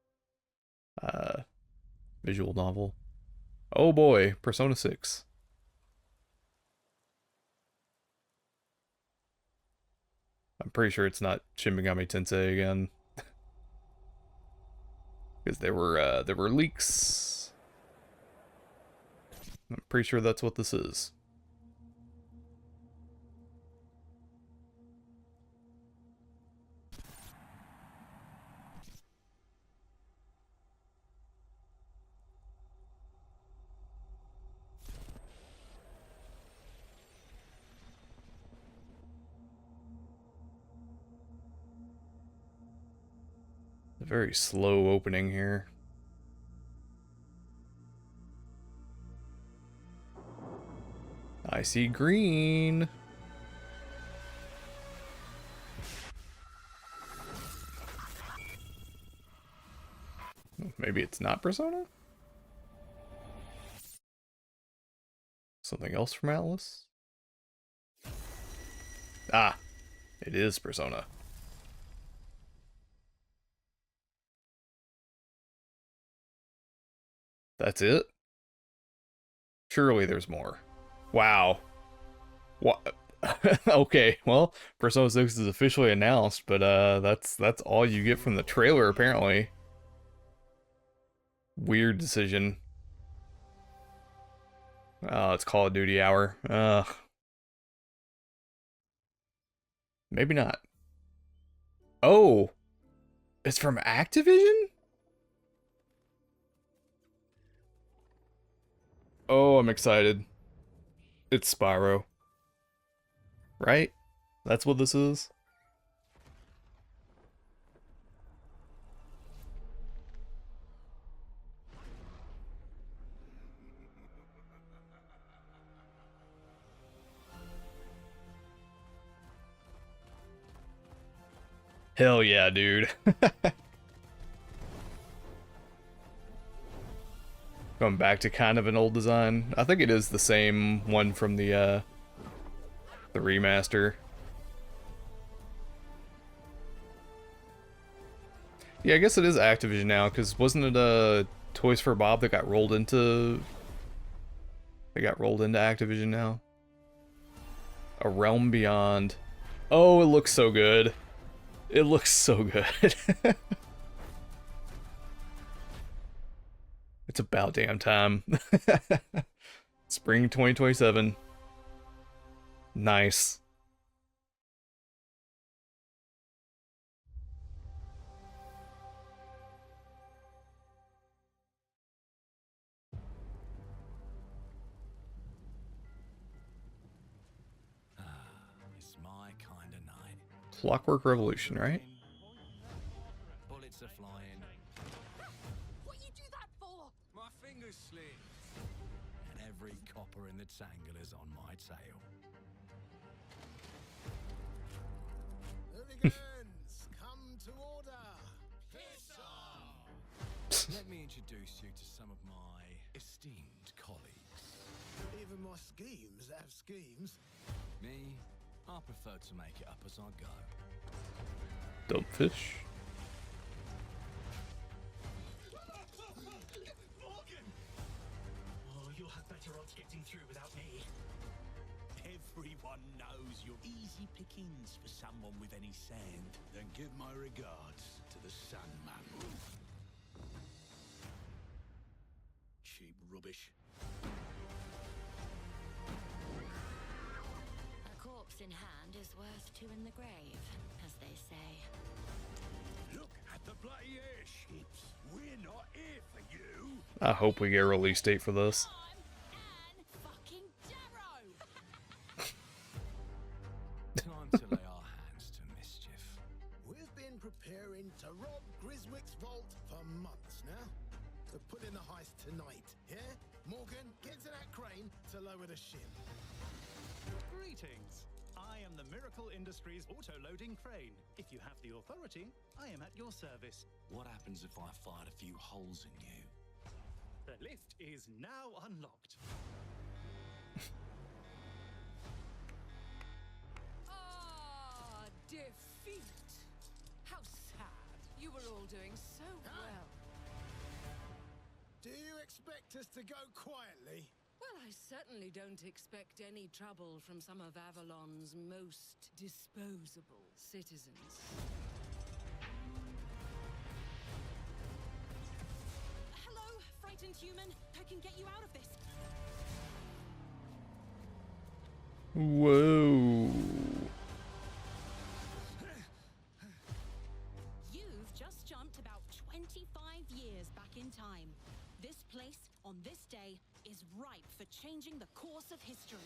visual novel. Oh boy, Persona 6. I'm pretty sure it's not Shin Megami Tensei again. Because there were leaks. I'm pretty sure that's what this is. A very slow opening here. I see green. Maybe it's not Persona? Something else from Atlas? Ah, it is Persona. That's it? Surely there's more. Wow. What? Okay, well, Persona 6 is officially announced, but that's all you get from the trailer apparently. Weird decision. Oh, it's Call of Duty hour. Ugh. Maybe not. Oh, it's from Activision? Oh, I'm excited. It's Spyro. Right? That's what this is? Hell yeah, dude. Going back to kind of an old design. I think it is the same one from the remaster. Yeah, I guess it is Activision now, because wasn't it Toys for Bob that got rolled into... They got rolled into Activision now? A Realm Beyond. Oh, it looks so good. It looks so good. It's about damn time. Spring 2027. Nice. It's my kind of night. Clockwork Revolution, right? Bullets are flying. What you do that for? My fingers slip. And every copper in the tangle is on my tail. introduce you to some of my esteemed colleagues. Even my schemes have schemes. Me, I prefer to make it up as I go. Dump fish. Morgan! Oh, you'll have better odds getting through without me. Everyone knows you're easy pickings for someone with any sand. Then give my regards to the Sandman. Cheap rubbish. A corpse in hand is worth two in the grave, as they say. Look at the bloody airships. We're not here for you. I hope we get a release date for this. Time to lay our hands to mischief. We've been preparing to rob Griswick's vault for months now. We're putting the heist tonight, yeah? Morgan, get to that crane to lower the ship. Greetings. I am the Miracle Industries auto-loading crane. If you have the authority, I am at your service. What happens if I fired a few holes in you? The lift is now unlocked. Defeat! How sad. You were all doing so well. Do you expect us to go quietly? Well, I certainly don't expect any trouble from some of Avalon's most disposable citizens. Hello, frightened human. I can get you out of this. Whoa. You've just jumped about 25 years back in time. This place, on this day, is ripe for changing the course of history.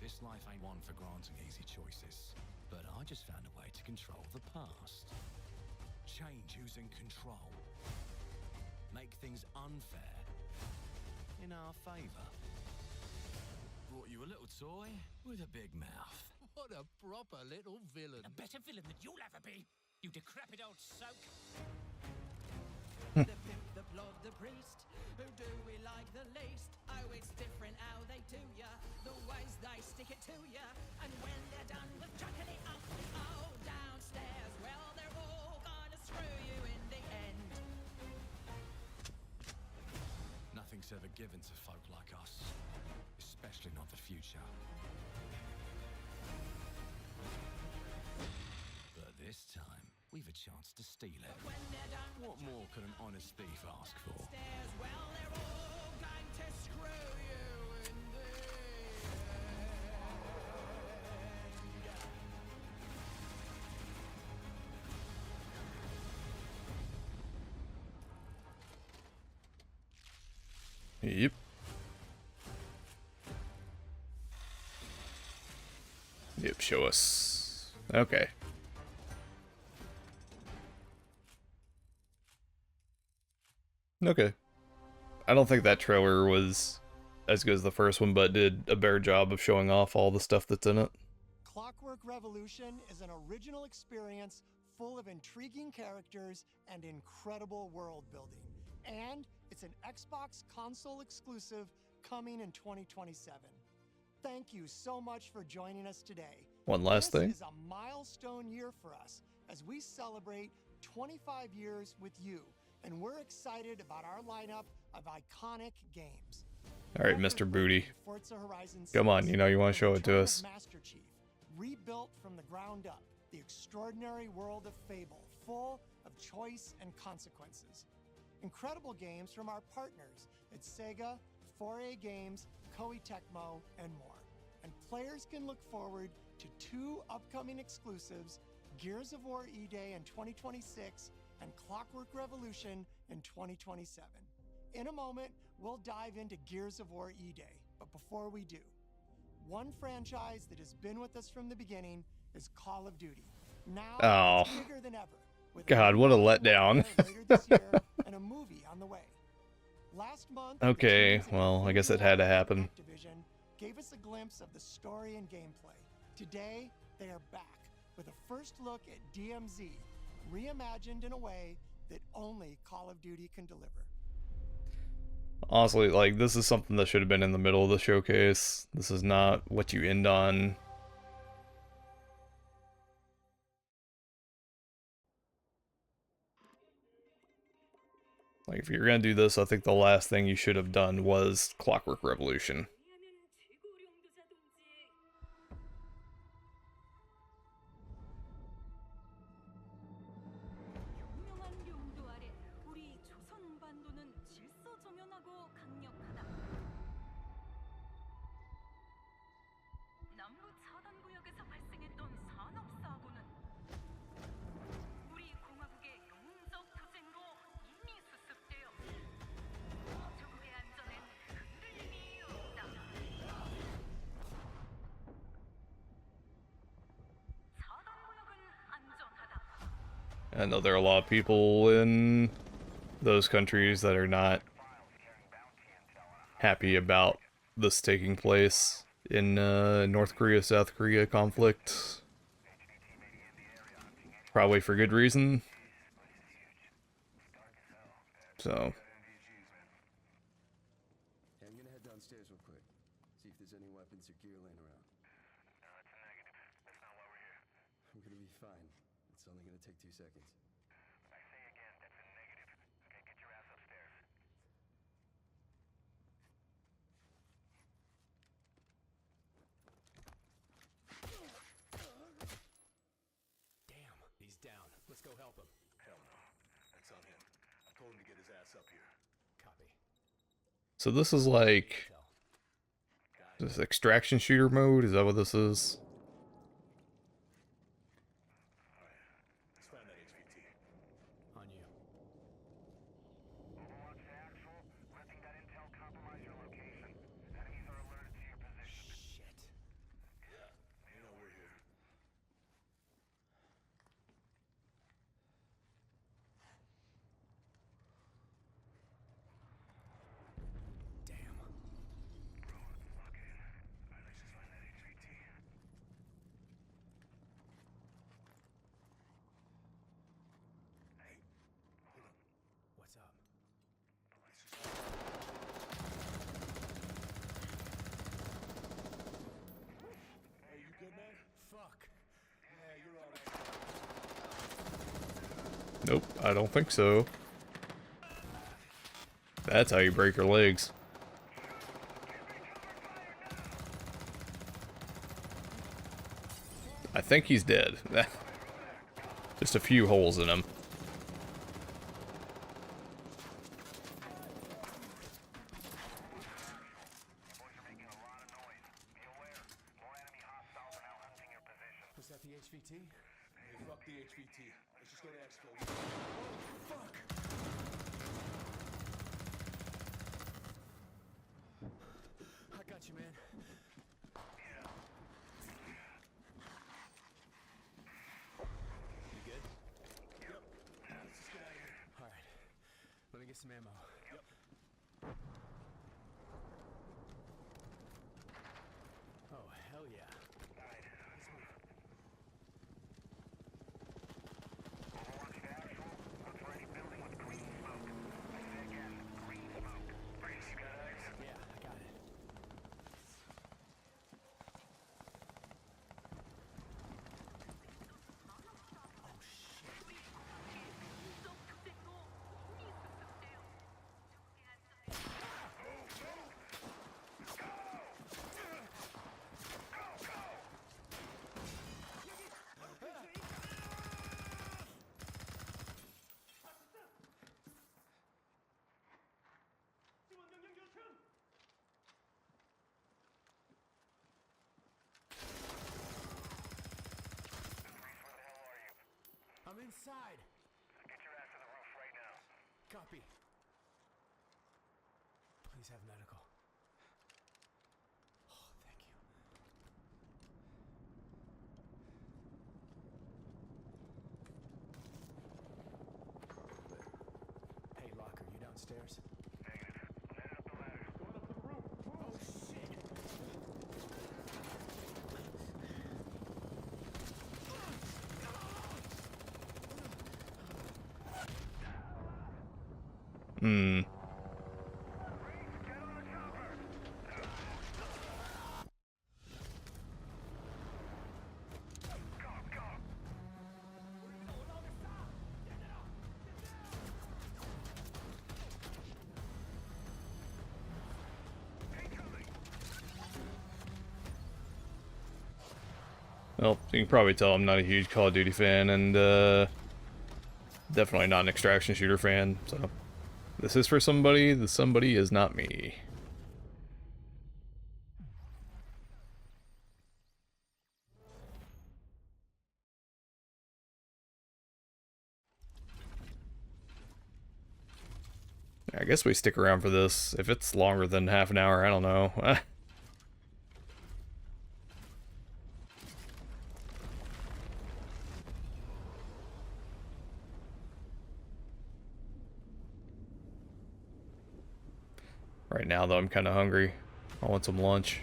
This life ain't one for granting easy choices, but I just found a way to control the past. Change who's in control. Make things unfair in our favor. Brought you a little toy with a big mouth. What a proper little villain. A better villain than you'll ever be, you decrepit old soak. The pimp, the plod, the priest. Who do we like the least? Oh, it's different how they do ya. The ways they stick it to ya. And when they're done with chucking it up, oh, downstairs, well, they're all gonna screw you in the end. Nothing's ever given to folk like us, especially not the future. But this time, we've a chance to steal it. When they're done with What more could an honest thief ask for? downstairs, well, they're all going to screw you in the Yep. Yep, show us. Okay. Okay. I don't think that trailer was as good as the first one, but did a better job of showing off all the stuff that's in it. Clockwork Revolution is an original experience full of intriguing characters and incredible world building. And it's an Xbox console exclusive coming in 2027. Thank you so much for joining us today. One last thing. This is a milestone year for us as we celebrate 25 years with you, and we're excited about our lineup of iconic games. All right, Mr. Booty. Forza Horizon Come on, 6, you know you want to show it to Return us. of Master Chief, rebuilt from the ground up, the extraordinary world of Fable, full of choice and consequences. Incredible games from our partners at Sega, 4A Games, Koei Tecmo, and more. And players can look forward to 2 upcoming exclusives, Gears of War E-Day in 2026 and Clockwork Revolution in 2027. In a moment, we'll dive into Gears of War E-Day, but before we do, one franchise that has been with us from the beginning is Call of Duty. Now it's bigger than ever. With God, what a letdown. later this year and a movie on the way. Last month, Okay, well, I guess it had to happen. Activision gave us a glimpse of the story and gameplay. Today, they are back with a first look at DMZ, reimagined in a way that only Call of Duty can deliver. Honestly, like, this is something that should have been in the middle of the showcase. This is not what you end on. Like, if you're gonna do this, I think the last thing you should have done was Clockwork Revolution. I know there are a lot of people in those countries that are not happy about this taking place in North Korea-South Korea conflict. Probably for good reason. So. Hey, I'm gonna head downstairs real quick. See if there's any weapons or gear laying around. No, that's a negative. That's not why we're here. I'm gonna be fine. It's only gonna take 2 seconds. I say again, that's a negative. Okay, get your ass upstairs. Damn, he's down. Let's go help him. Hell no. That's on him. I told him to get his ass up here. Copy. So this is like this extraction shooter mode? Is that what this is? Let's find that HVT. On you. Overwatch to Actual. Letting that intel compromise your location. Enemies are alerted to your position. Shit. Yeah, you know we're here. Damn. Okay. Alright, let's just find that HVT. Hey, hold on. What's up? Let's just... Hey, you good, man? Fuck. Yeah, you're all right. Nope, I don't think so. That's how you break your legs. I think he's dead. Just a few holes in him. Was that the HVT? Hey, fuck the HVT. Let's just go to Expo. Oh, fuck! I got you, man. You good? Yep. Let's just get out of here. All right. Let me get some ammo. Yep. Oh, hell yeah. Alright, let's move. Overwatch to Actual. Look for any building with green smoke. I say again, green smoke. Brace, you got eyes? Yeah, I got it. Oh, shit. I'm inside. Get your ass to the roof right now. Copy. Please have medical. Oh, thank you. Hey, Locker, you downstairs? Negative. Headed up the ladder. Going up to the roof. Oh, shit. Hmm. Well, you can probably tell I'm not a huge Call of Duty fan, and definitely not an extraction shooter fan, so this is for somebody, the somebody is not me. I guess we stick around for this. If it's longer than half an hour, I don't know. Right now, though, I'm kind of hungry. I want some lunch.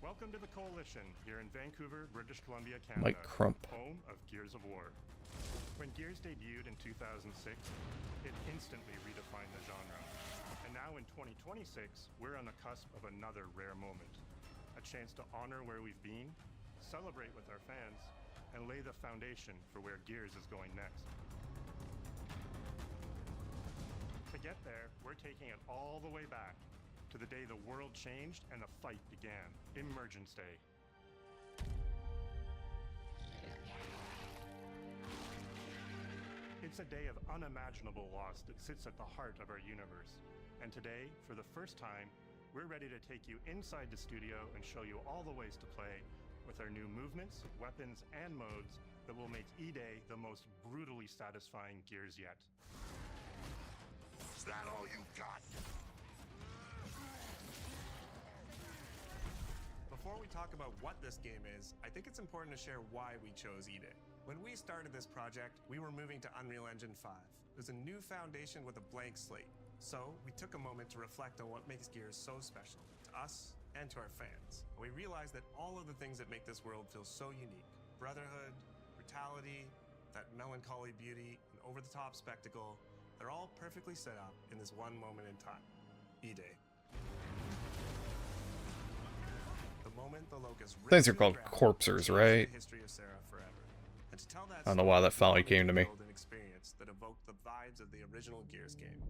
Welcome to the Coalition, here in Vancouver, British Columbia, Canada, Mike Crump. home of Gears of War. When Gears debuted in 2006, it instantly redefined the genre. And now in 2026, we're on the cusp of another rare moment. A chance to honor where we've been, celebrate with our fans, and lay the foundation for where Gears is going next. To get there, we're taking it all the way back to the day the world changed and the fight began, Emergence Day. It's a day of unimaginable loss that sits at the heart of our universe. And today, for the first time, we're ready to take you inside the studio and show you all the ways to play with our new movements, weapons, and modes that will make E-Day the most brutally satisfying Gears yet. Is that all you got? Before we talk about what this game is, I think it's important to share why we chose E-Day. When we started this project, we were moving to Unreal Engine 5. There's a new foundation with a blank slate. So, we took a moment to reflect on what makes Gears so special, to us and to our fans. And we realized that all of the things that make this world feel so unique, brotherhood, brutality, that melancholy beauty, and over-the-top spectacle, they're all perfectly set up in this one moment in time, E-Day. The moment the Locust Things are called corpsers, right? I don't know why that finally came to me. An experience that evoked the vibes of the original Gears game.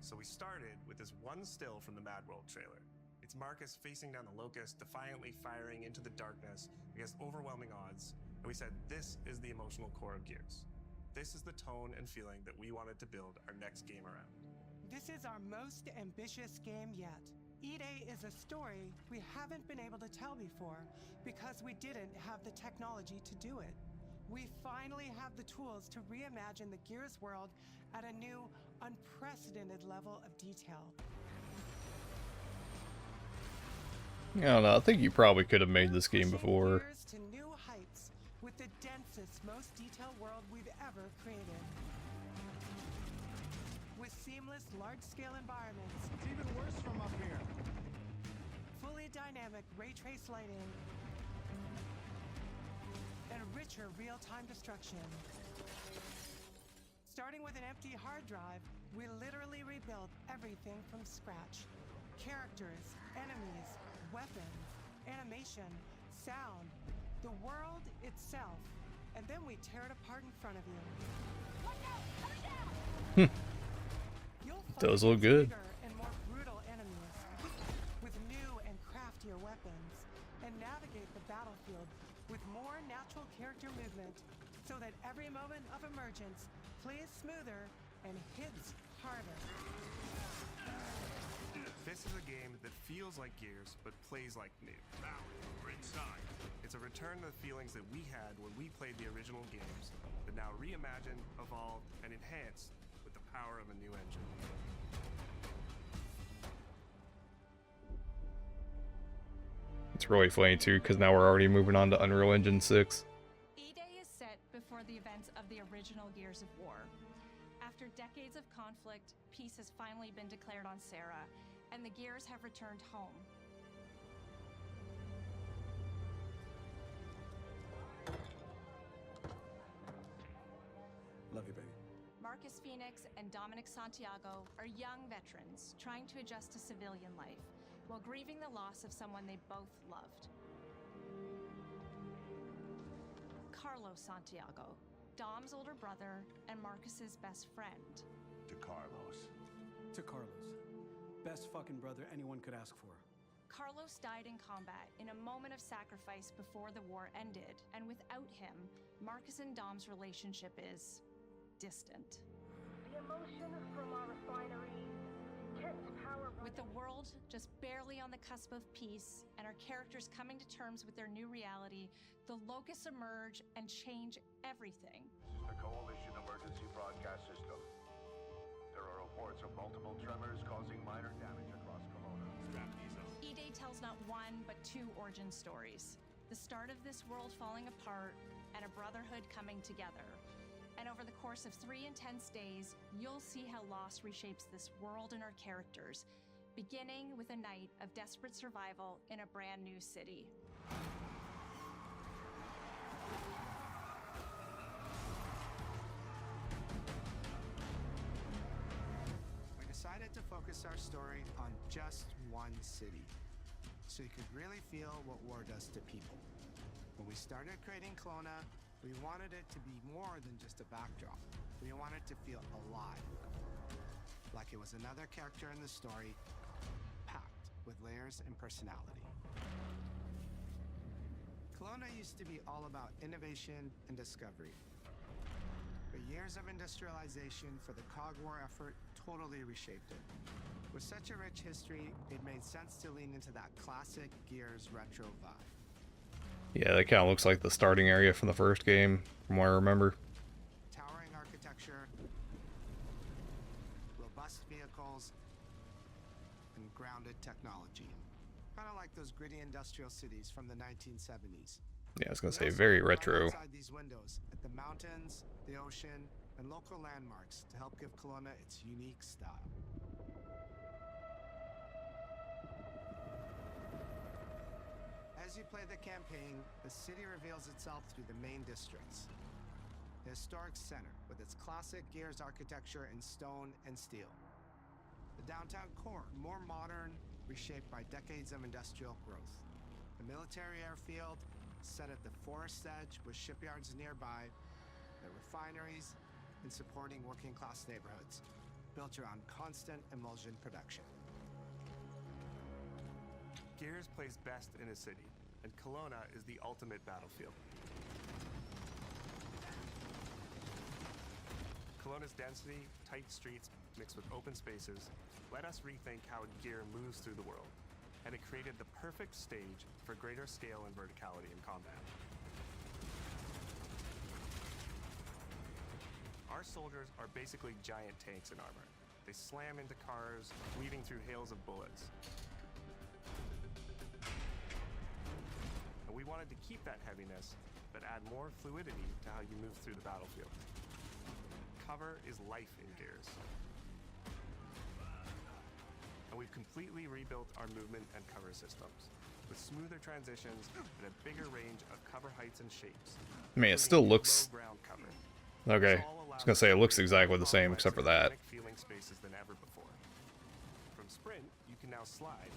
So we started with this one still from the Mad World trailer. It's Marcus facing down the Locust, defiantly firing into the darkness against overwhelming odds, and we said this is the emotional core of Gears. This is the tone and feeling that we wanted to build our next game around. This is our most ambitious game yet. E-Day is a story we haven't been able to tell before because we didn't have the technology to do it. We finally have the tools to reimagine the Gears world at a new, unprecedented level of detail. I don't know, I think you probably could have made this game before. Gears to new heights with the densest, most detailed world we've ever created. With seamless, large-scale environments. It's even worse from up here. Fully dynamic ray trace lighting. And richer real-time destruction. Starting with an empty hard drive, we literally rebuilt everything from scratch. Characters, enemies, weapons, animation, sound, the world itself. And then we tear it apart in front of you. Does look good. And more brutal enemies with new and craftier weapons, and navigate the battlefield with more natural character movement so that every moment of emergence plays smoother and hits harder. This is a game that feels like Gears, but plays like new. Now, we're inside. It's a return to the feelings that we had when we played the original games, but now reimagined, evolved, and enhanced with the power of a new engine. It's really funny too, because now we're already moving on to Unreal Engine 6. E-Day is set before the events of the original Gears of War. After decades of conflict, peace has finally been declared on Sarah, and the Gears have returned home. Love you, baby. Marcus Phoenix and Dominic Santiago are young veterans trying to adjust to civilian life while grieving the loss of someone they both loved. Carlos Santiago, Dom's older brother and Marcus's best friend. To Carlos. To Carlos. Best fucking brother anyone could ask for. Carlos died in combat in a moment of sacrifice before the war ended, and without him, Marcus and Dom's relationship is distant. The emotion from our refinery, intense power. With the world just barely on the cusp of peace and our characters coming to terms with their new reality, the locusts emerge and change everything. The Coalition Emergency Broadcast System. There are reports of multiple tremors causing minor damage across Kelowna. Strap these up. E-Day tells not one, but two origin stories. The start of this world falling apart and a brotherhood coming together. And over the course of 3 intense days, you'll see how loss reshapes this world and our characters, beginning with a night of desperate survival in a brand new city. We decided to focus our story on just one city, so you could really feel what war does to people. When we started creating Kelowna, we wanted it to be more than just a backdrop. We wanted to feel alive, like it was another character in the story, packed with layers and personality. Kelowna used to be all about innovation and discovery. But years of industrialization for the Cog War effort totally reshaped it. With such a rich history, it made sense to lean into that classic Gears retro vibe. Yeah, that kind of looks like the starting area from the first game, from what I remember. Towering architecture, robust vehicles, and grounded technology. Kind of like those gritty industrial cities from the 1970s. Yeah, I was gonna say very retro. Outside these windows, at the mountains, the ocean, and local landmarks to help give Kelowna its unique style. As you play the campaign, the city reveals itself through the main districts. The historic center, with its classic Gears architecture in stone and steel. The downtown core, more modern, reshaped by decades of industrial growth. The military airfield, set at the forest edge with shipyards nearby. The refineries, and supporting working-class neighborhoods, built around constant emulsion production. Gears plays best in a city, and Kelowna is the ultimate battlefield. Kelowna's density, tight streets, mixed with open spaces, let us rethink how Gear moves through the world, and it created the perfect stage for greater scale and verticality in combat. Our soldiers are basically giant tanks in armor. They slam into cars, weaving through hails of bullets. And we wanted to keep that heaviness, but add more fluidity to how you move through the battlefield. Cover is life in Gears. And we've completely rebuilt our movement and cover systems, with smoother transitions and a bigger range of cover heights and shapes. I mean, it still looks... Ground cover. Okay, I was gonna say it looks exactly the same except for that. Feeling spaces than ever before. From sprint, you can now slide,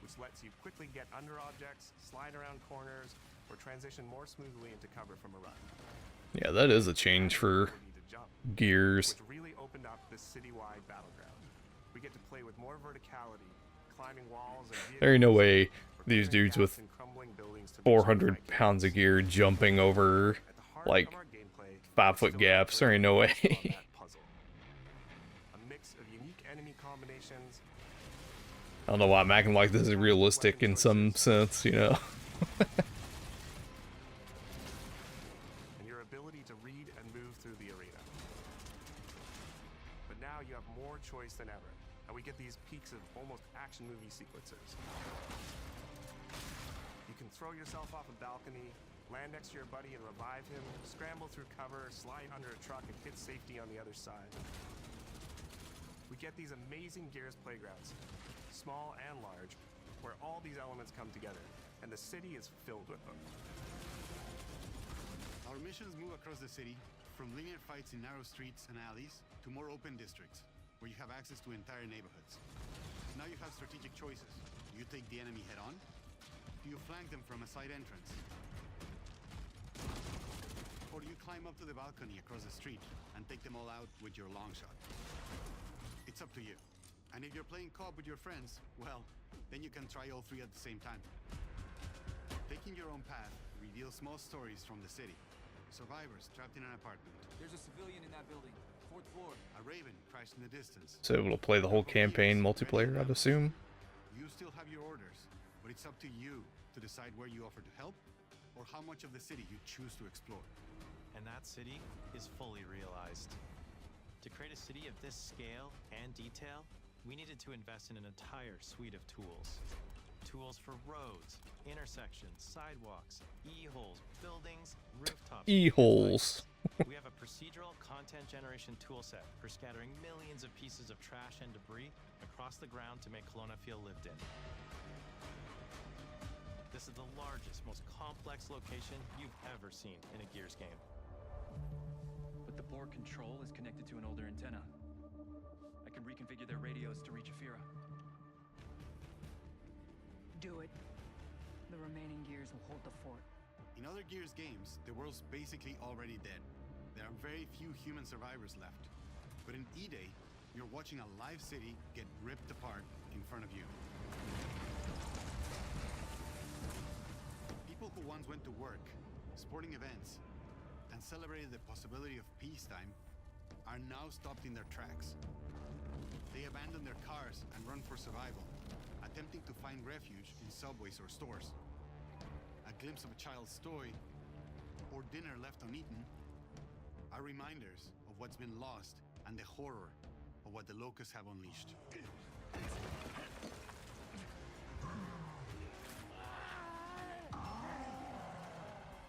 which lets you quickly get under objects, slide around corners, or transition more smoothly into cover from a run. Yeah, that is a change for Gears. Which really opened up this citywide battleground. We get to play with more verticality, climbing walls and There ain't no way these dudes with 400 pounds of gear jumping over like 5-foot gaps. There ain't no way. A mix of unique enemy combinations. I don't know why I'm acting like this is realistic in some sense, you know. And your ability to read and move through the arena. But now you have more choice than ever, and we get these peaks of almost action movie sequences. You can throw yourself off a balcony, land next to your buddy and revive him, scramble through cover, slide under a truck, and hit safety on the other side. We get these amazing Gears playgrounds, small and large, where all these elements come together, and the city is filled with them. Our missions move across the city, from linear fights in narrow streets and alleys to more open districts, where you have access to entire neighborhoods. Now you have strategic choices. Do you take the enemy head on? Do you flank them from a side entrance? climb up to the balcony across the street and take them all out with your long shot. It's up to you. And if you're playing co-op with your friends, well, then you can try all three at the same time. Taking your own path reveals small stories from the city. Survivors trapped in an apartment. There's a civilian in that building. 4th floor. A raven crashed in the distance. So able to play the whole campaign multiplayer, I'd assume. You still have your orders, but it's up to you to decide where you offer to help or how much of the city you choose to explore. And that city is fully realized. To create a city of this scale and detail, we needed to invest in an entire suite of tools. Tools for roads, intersections, sidewalks, e-holes, buildings, rooftops. E-holes. We have a procedural content generation toolset for scattering millions of pieces of trash and debris across the ground to make Kelowna feel lived in. This is the largest, most complex location you've ever seen in a Gears game. But the board control is connected to an older antenna. I can reconfigure their radios to reach Afira. Do it. The remaining Gears will hold the fort. In other Gears games, the world's basically already dead. There are very few human survivors left. But in E-Day, you're watching a live city get ripped apart in front of you. People who once went to work, sporting events, and celebrated the possibility of peacetime are now stopped in their tracks. They abandon their cars and run for survival, attempting to find refuge in subways or stores. A glimpse of a child's toy or dinner left uneaten are reminders of what's been lost and the horror of what the locusts have unleashed.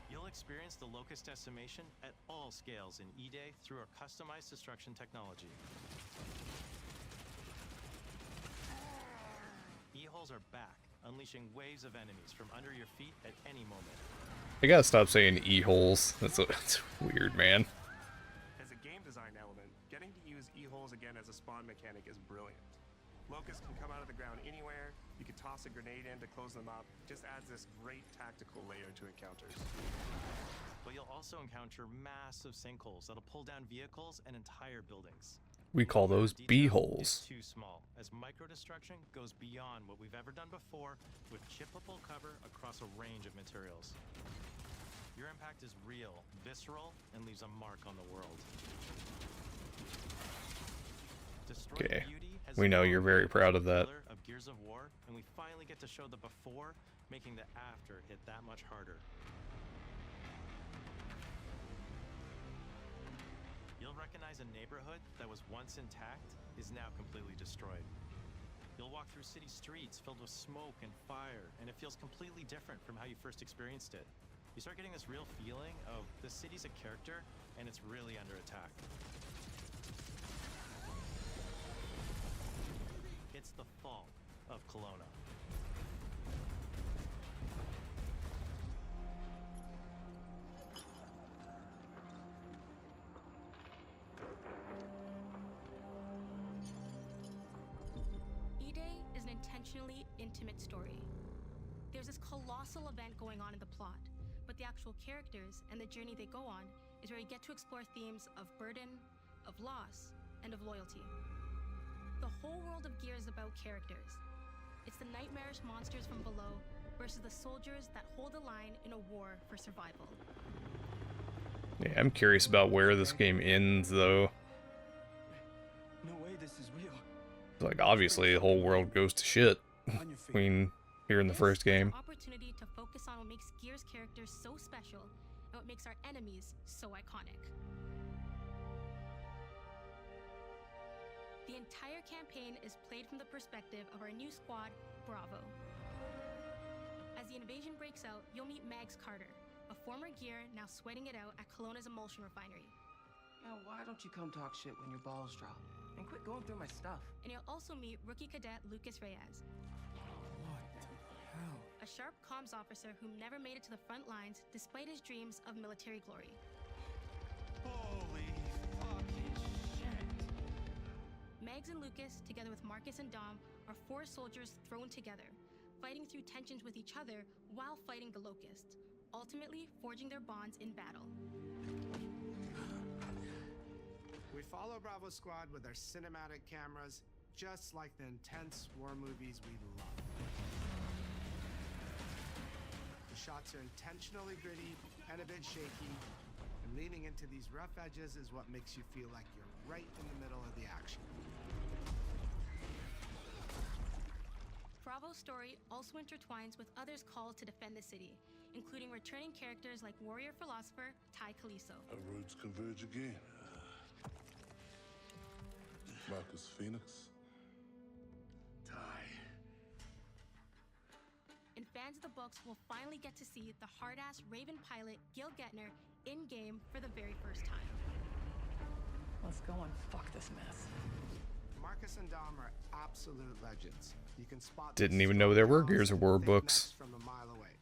You'll experience the locust decimation at all scales in E-Day through our customized destruction technology. E-holes are back, unleashing waves of enemies from under your feet at any moment. I gotta stop saying e-holes. That's weird, man. As a game design element, getting to use e-holes again as a spawn mechanic is brilliant. Locusts can come out of the ground anywhere, you can toss a grenade in to close them up, just adds this great tactical layer to encounters. But you'll also encounter massive sinkholes that'll pull down vehicles and entire buildings. We call those b-holes. Too small, as micro-destruction goes beyond what we've ever done before with chippable cover across a range of materials. Your impact is real, visceral, and leaves a mark on the world. Okay, we know you're very proud of that. Of Gears of War, and we finally get to show the before, making the after hit that much harder. You'll recognize a neighborhood that was once intact is now completely destroyed. You'll walk through city streets filled with smoke and fire, and it feels completely different from how you first experienced it. You start getting this real feeling of the city's a character, and it's really under attack. It's the fall of Kelowna. E-Day is an intentionally intimate story. There's this colossal event going on in the plot, but the actual characters and the journey they go on is where you get to explore themes of burden, of loss, and of loyalty. The whole world of Gears is about characters. It's the nightmarish monsters from below versus the soldiers that hold the line in a war for survival. Yeah, I'm curious about where this game ends, though. No way this is real. Like, obviously, the whole world goes to shit between here and the first game. Opportunity to focus on what makes Gears characters so special and what makes our enemies so iconic. The entire campaign is played from the perspective of our new squad, Bravo. As the invasion breaks out, you'll meet Mags Carter, a former Gear now sweating it out at Kelowna's emulsion refinery. Now, why don't you come talk shit when your balls drop? And quit going through my stuff. And you'll also meet rookie cadet Lucas Reyes. What the hell? A sharp comms officer who never made it to the front lines despite his dreams of military glory. Holy fucking shit. Mags and Lucas, together with Marcus and Dom, are four soldiers thrown together, fighting through tensions with each other while fighting the Locust, ultimately forging their bonds in battle. We follow Bravo Squad with our cinematic cameras, just like the intense war movies we love. The shots are intentionally gritty and a bit shaky, and leaning into these rough edges is what makes you feel like you're right in the middle of the action. Bravo's story also intertwines with others called to defend the city, including returning characters like warrior philosopher Ty Kaliso. Our roads converge again. Marcus Phoenix. And fans of the books will finally get to see the hard-ass Raven pilot Gil Gettner in-game for the very first time. Let's go and fuck this mess. Marcus and Dom are absolute legends. You can spot Didn't even know there were Gears of War books. from a mile away.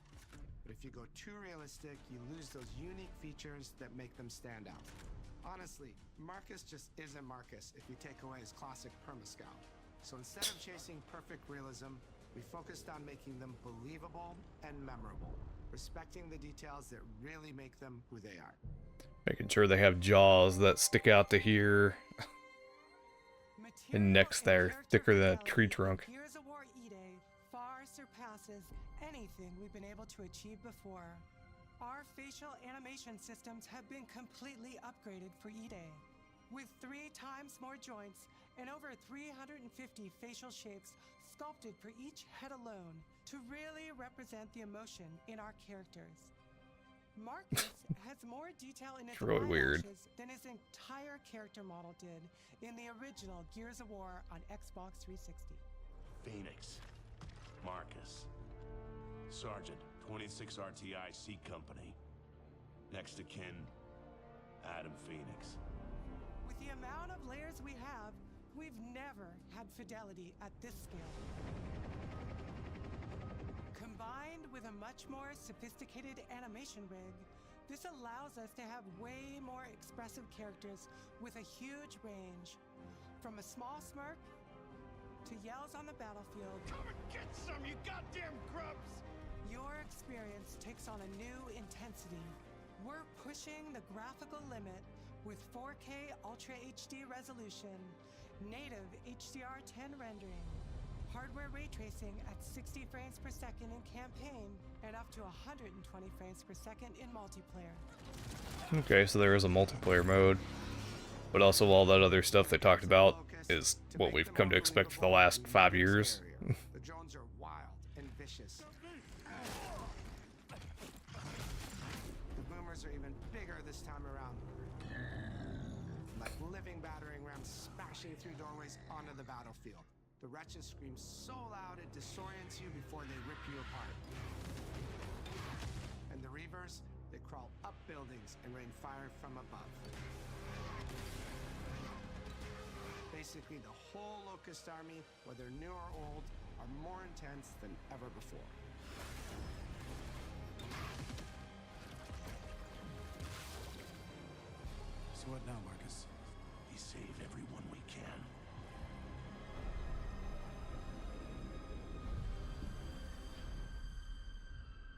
But if you go too realistic, you lose those unique features that make them stand out. Honestly, Marcus just isn't Marcus if you take away his classic perma-scout. So instead of chasing perfect realism, we focused on making them believable and memorable, respecting the details that really make them who they are. Making sure they have jaws that stick out to here. And necks that are thicker than a tree trunk. Gears of War E-Day far surpasses anything we've been able to achieve before. Our facial animation systems have been completely upgraded for E-Day, with 3 times more joints and over 350 facial shapes sculpted for each head alone to really represent the emotion in our characters. Marcus has more detail in his really weird. eyelashes than his entire character model did in the original Gears of War on Xbox 360. Phoenix. Marcus. Sergeant, 26 RTI C Company. Next to kin, Adam Phoenix. With the amount of layers we have, we've never had fidelity at this scale. Combined with a much more sophisticated animation rig, this allows us to have way more expressive characters with a huge range. From a small smirk to yells on the battlefield. Come and get some, you goddamn grubs! Your experience takes on a new intensity. We're pushing the graphical limit with 4K Ultra HD resolution, native HDR10 rendering, hardware ray tracing at 60 frames per second in campaign, and up to 120 frames per second in multiplayer. Okay, so there is a multiplayer mode. But also all that other stuff they talked about is what we've come to expect for the last 5 years. The drones are wild and vicious. The boomers are even bigger this time around. Like living battering rams smashing through doorways onto the battlefield. The wretches scream so loud it disorients you before they rip you apart. And the Reavers, they crawl up buildings and rain fire from above. Basically, the whole Locust army, whether new or old, are more intense than ever before. So what now, Marcus? We save everyone we can.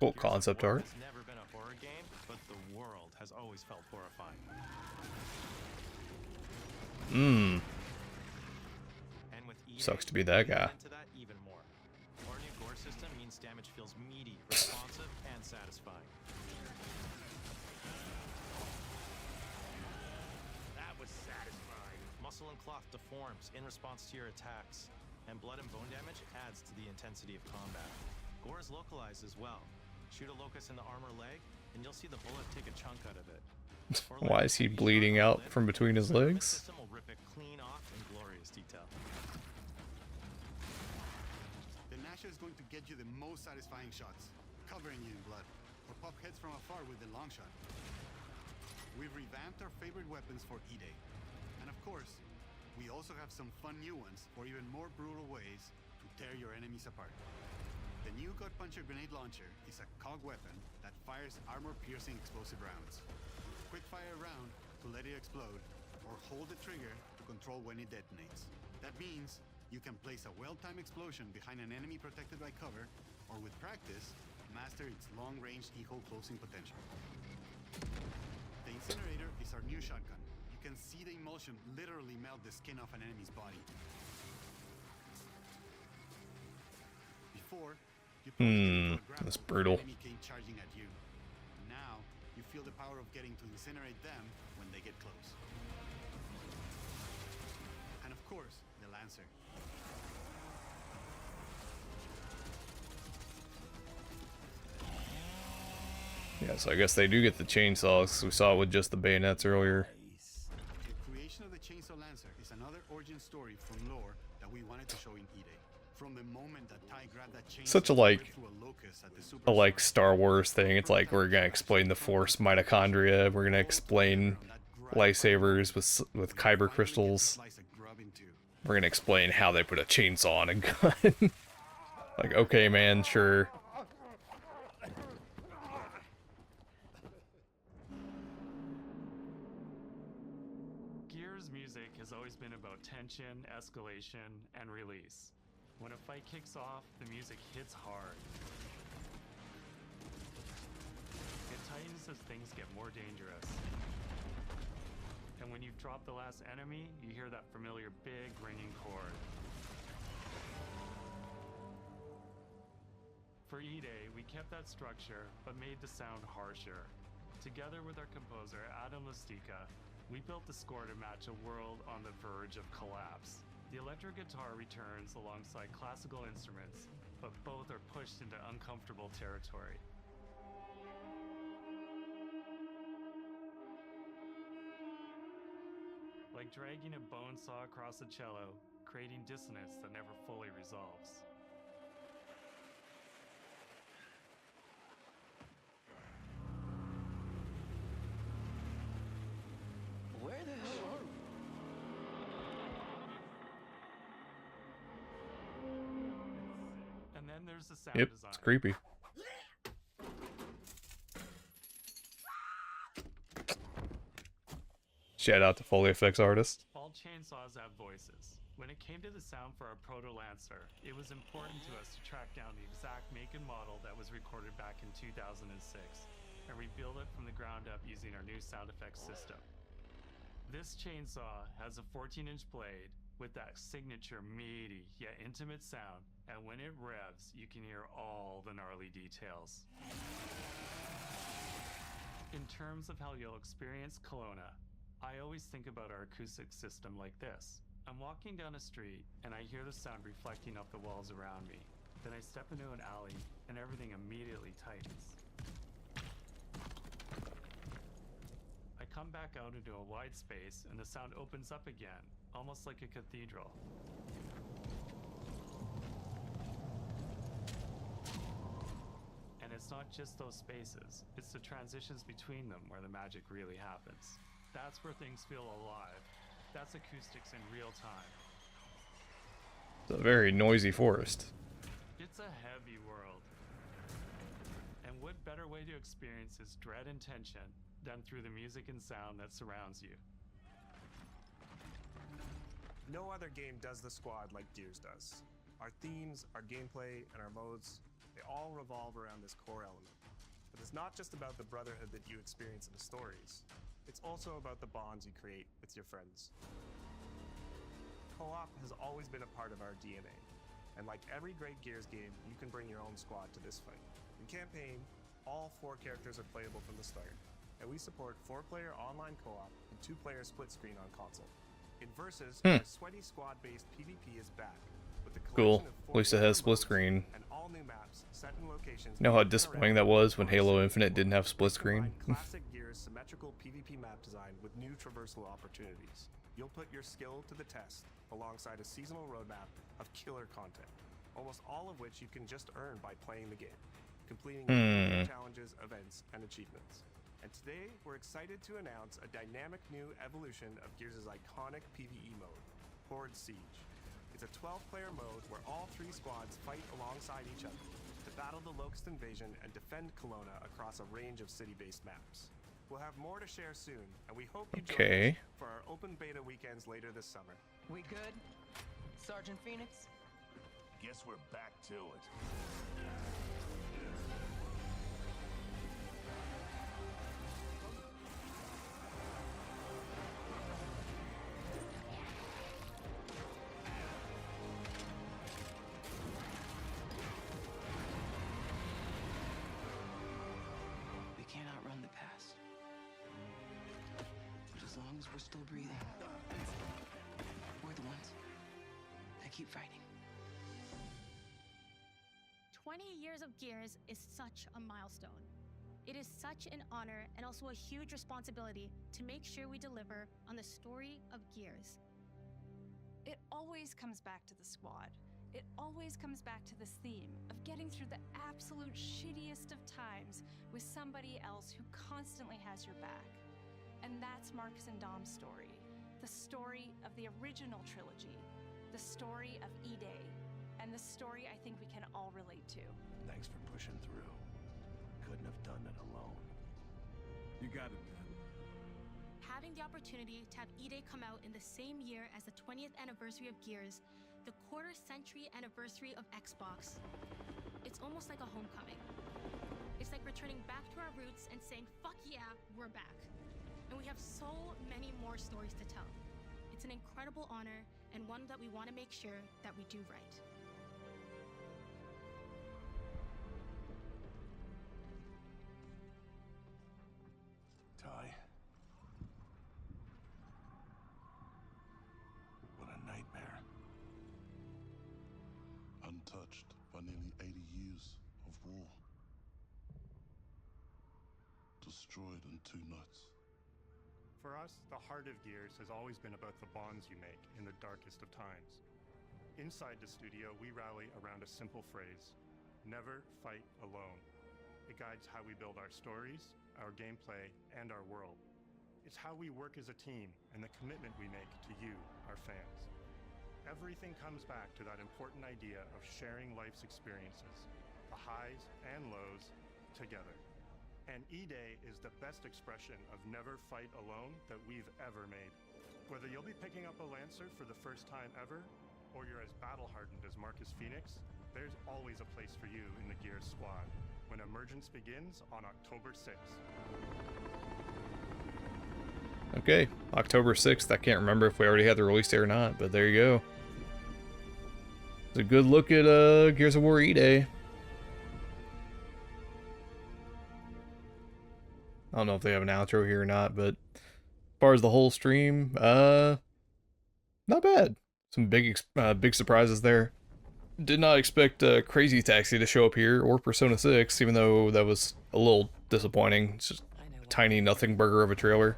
Cool concept art. It's never been a horror game, but the world has always felt horrifying. Sucks to be that guy. Into that even more. Our new gore system means damage feels meaty, responsive, and satisfying. That was satisfying. Muscle and cloth deforms in response to your attacks, and blood and bone damage adds to the intensity of combat. Gore is localized as well. Shoot a locust in the armor leg, and you'll see the bullet take a chunk out of it. Why is he bleeding out from between his legs? The system will rip it clean off in glorious detail. The Nasha is going to get you the most satisfying shots, covering you in blood, or pop heads from afar with the long shot. We've revamped our favorite weapons for E-Day. And of course, we also have some fun new ones for even more brutal ways to tear your enemies apart. The new Gut Puncher grenade launcher is a COG weapon that fires armor-piercing explosive rounds. Quick fire a round to let it explode, or hold the trigger to control when it detonates. That means you can place a well-timed explosion behind an enemy protected by cover, or with practice, master its long-range eco closing potential. The Incinerator is our new shotgun. You can see the emulsion literally melt the skin off an enemy's body. Before, you probably get into a grapple That's brutal. when an enemy came charging at you. Now, you feel the power of getting to incinerate them when they get close. And of course, the Lancer. Yeah, so I guess they do get the chainsaws. We saw it with just the bayonets earlier. The creation of the Chainsaw Lancer is another origin story from lore that we wanted to show in E-Day. From the moment that Ty grabbed that chainsaw Such a and ripped through a locust at the super Star Wars thing. It's like we're gonna explain the Force mitochondria. We're gonna explain lightsabers with kyber crystals. We're gonna explain how they put a chainsaw on a gun. Like, okay, man, sure. Gears music has always been about tension, escalation, and release. When a fight kicks off, the music hits hard. It tightens as things get more dangerous. And when you've dropped the last enemy, you hear that familiar big ringing chord. For E-Day, we kept that structure, but made the sound harsher. Together with our composer, Adam Lastica, we built the score to match a world on the verge of collapse. The electric guitar returns alongside classical instruments, but both are pushed into uncomfortable territory. Like dragging a bone saw across a cello, creating dissonance that never fully resolves. Where the hell are we? And then there's the sound Yep, design. it's creepy. Shout out to Foley Effects artist. All chainsaws have voices. When it came to the sound for our Proto Lancer, it was important to us to track down the exact make and model that was recorded back in 2006 and rebuild it from the ground up using our new sound effects system. This chainsaw has a 14-inch blade with that signature meaty yet intimate sound, and when it revs, you can hear all the gnarly details. In terms of how you'll experience Kelowna, I always think about our acoustic system like this. I'm walking down a street and I hear the sound reflecting off the walls around me. Then I step into an alley and everything immediately tightens. I come back out into a wide space and the sound opens up again, almost like a cathedral. And it's not just those spaces, it's the transitions between them where the magic really happens. That's where things feel alive. That's acoustics in real time. It's a very noisy forest. It's a heavy world. And what better way to experience its dread and tension than through the music and sound that surrounds you? No other game does the squad like Gears does. Our themes, our gameplay, and our modes, they all revolve around this core element. But it's not just about the brotherhood that you experience in the stories. It's also about the bonds you create with your friends. Co-op has always been a part of our DNA, and like every great Gears game, you can bring your own squad to this fight. In campaign, all 4 characters are playable from the start, and we support 4-player online co-op and 2-player split screen on console. In Versus, our sweaty squad-based PvP is back, with the Cool. collection of At least it has split screen. and all new maps set in locations. You know how disappointing that was when Halo Infinite didn't have split screen? Classic Gears symmetrical PvP map design with new traversal opportunities. You'll put your skill to the test alongside a seasonal roadmap of killer content, almost all of which you can just earn by playing the game, completing challenges, events, and achievements. And today, we're excited to announce a dynamic new evolution of Gears' iconic PvE mode, Horde Siege. It's a 12-player mode where all 3 squads fight alongside each other to battle the Locust invasion and defend Kelowna across a range of city-based maps. We'll have more to share soon, and we hope you join us for our open beta weekends later this summer. We good? Sergeant Phoenix? Guess we're back to it. long as we're still breathing. We're the ones that keep fighting. 20 years of Gears is such a milestone. It is such an honor and also a huge responsibility to make sure we deliver on the story of Gears. It always comes back to the squad. It always comes back to this theme of getting through the absolute shittiest of times with somebody else who constantly has your back. And that's Marcus and Dom's story. The story of the original trilogy. The story of E-Day. And the story I think we can all relate to. Thanks for pushing through. Couldn't have done it alone. You got it, man. Having the opportunity to have E-Day come out in the same year as the 20th anniversary of Gears, the quarter-century anniversary of Xbox, it's almost like a homecoming. It's like returning back to our roots and saying, fuck yeah, we're back. And we have so many more stories to tell. It's an incredible honor and one that we want to make sure that we do right. Ty. What a nightmare. Untouched by nearly 80 years of war. Destroyed in 2 nights. For us, the heart of Gears has always been about the bonds you make in the darkest of times. Inside the studio, we rally around a simple phrase: never fight alone. It guides how we build our stories, our gameplay, and our world. It's how we work as a team and the commitment we make to you, our fans. Everything comes back to that important idea of sharing life's experiences, the highs and lows, together. And E-Day is the best expression of never fight alone that we've ever made. Whether you'll be picking up a Lancer for the first time ever, or you're as battle-hardened as Marcus Phoenix, there's always a place for you in the Gears squad when Emergence begins on October 6th. Okay, October 6th. I can't remember if we already had the release date or not, but there you go. It's a good look at Gears of War E-Day. I don't know if they have an outro here or not, but as far as the whole stream, not bad. Some big surprises there. Did not expect Crazy Taxi to show up here, or Persona 6, even though that was a little disappointing. It's just a tiny nothing burger of a trailer.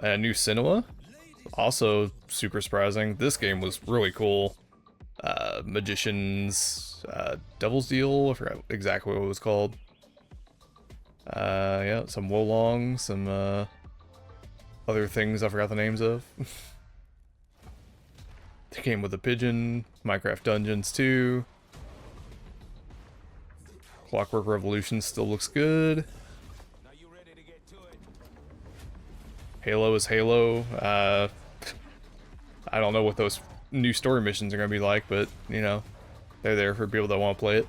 New Cinema, also super surprising. This game was really cool. Magician's Devil's Deal, I forgot exactly what it was called. Yeah, some Wolong, some other things I forgot the names of. It came with a pigeon, Minecraft Dungeons 2. Clockwork Revolution still looks good. Halo is Halo. I don't know what those new story missions are going to be like, but, you know, they're there for people that want to play it.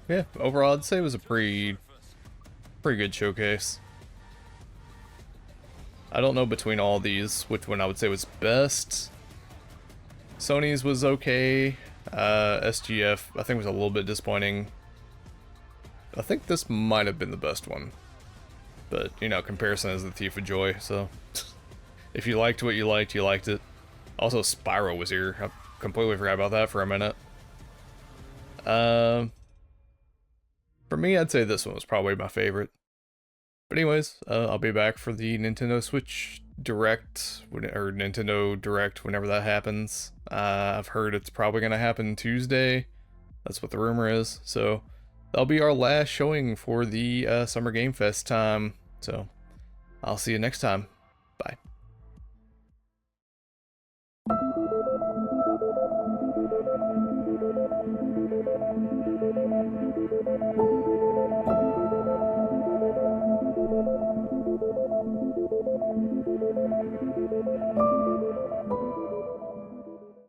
Yeah, overall I'd say it was a pretty good showcase. I don't know between all these which one I would say was best. Sony's was okay. SGF I think was a little bit disappointing. I think this might have been the best one. But, you know, comparison is the thief of joy, so if you liked what you liked it. Also, Spyro was here. I completely forgot about that for a minute. For me, I'd say this one was probably my favorite. But anyways, I'll be back for the Nintendo Switch Direct, or Nintendo Direct whenever that happens. I've heard it's probably going to happen Tuesday. That's what the rumor is. So that'll be our last showing for the Summer Game Fest time. So I'll see you next time. Bye.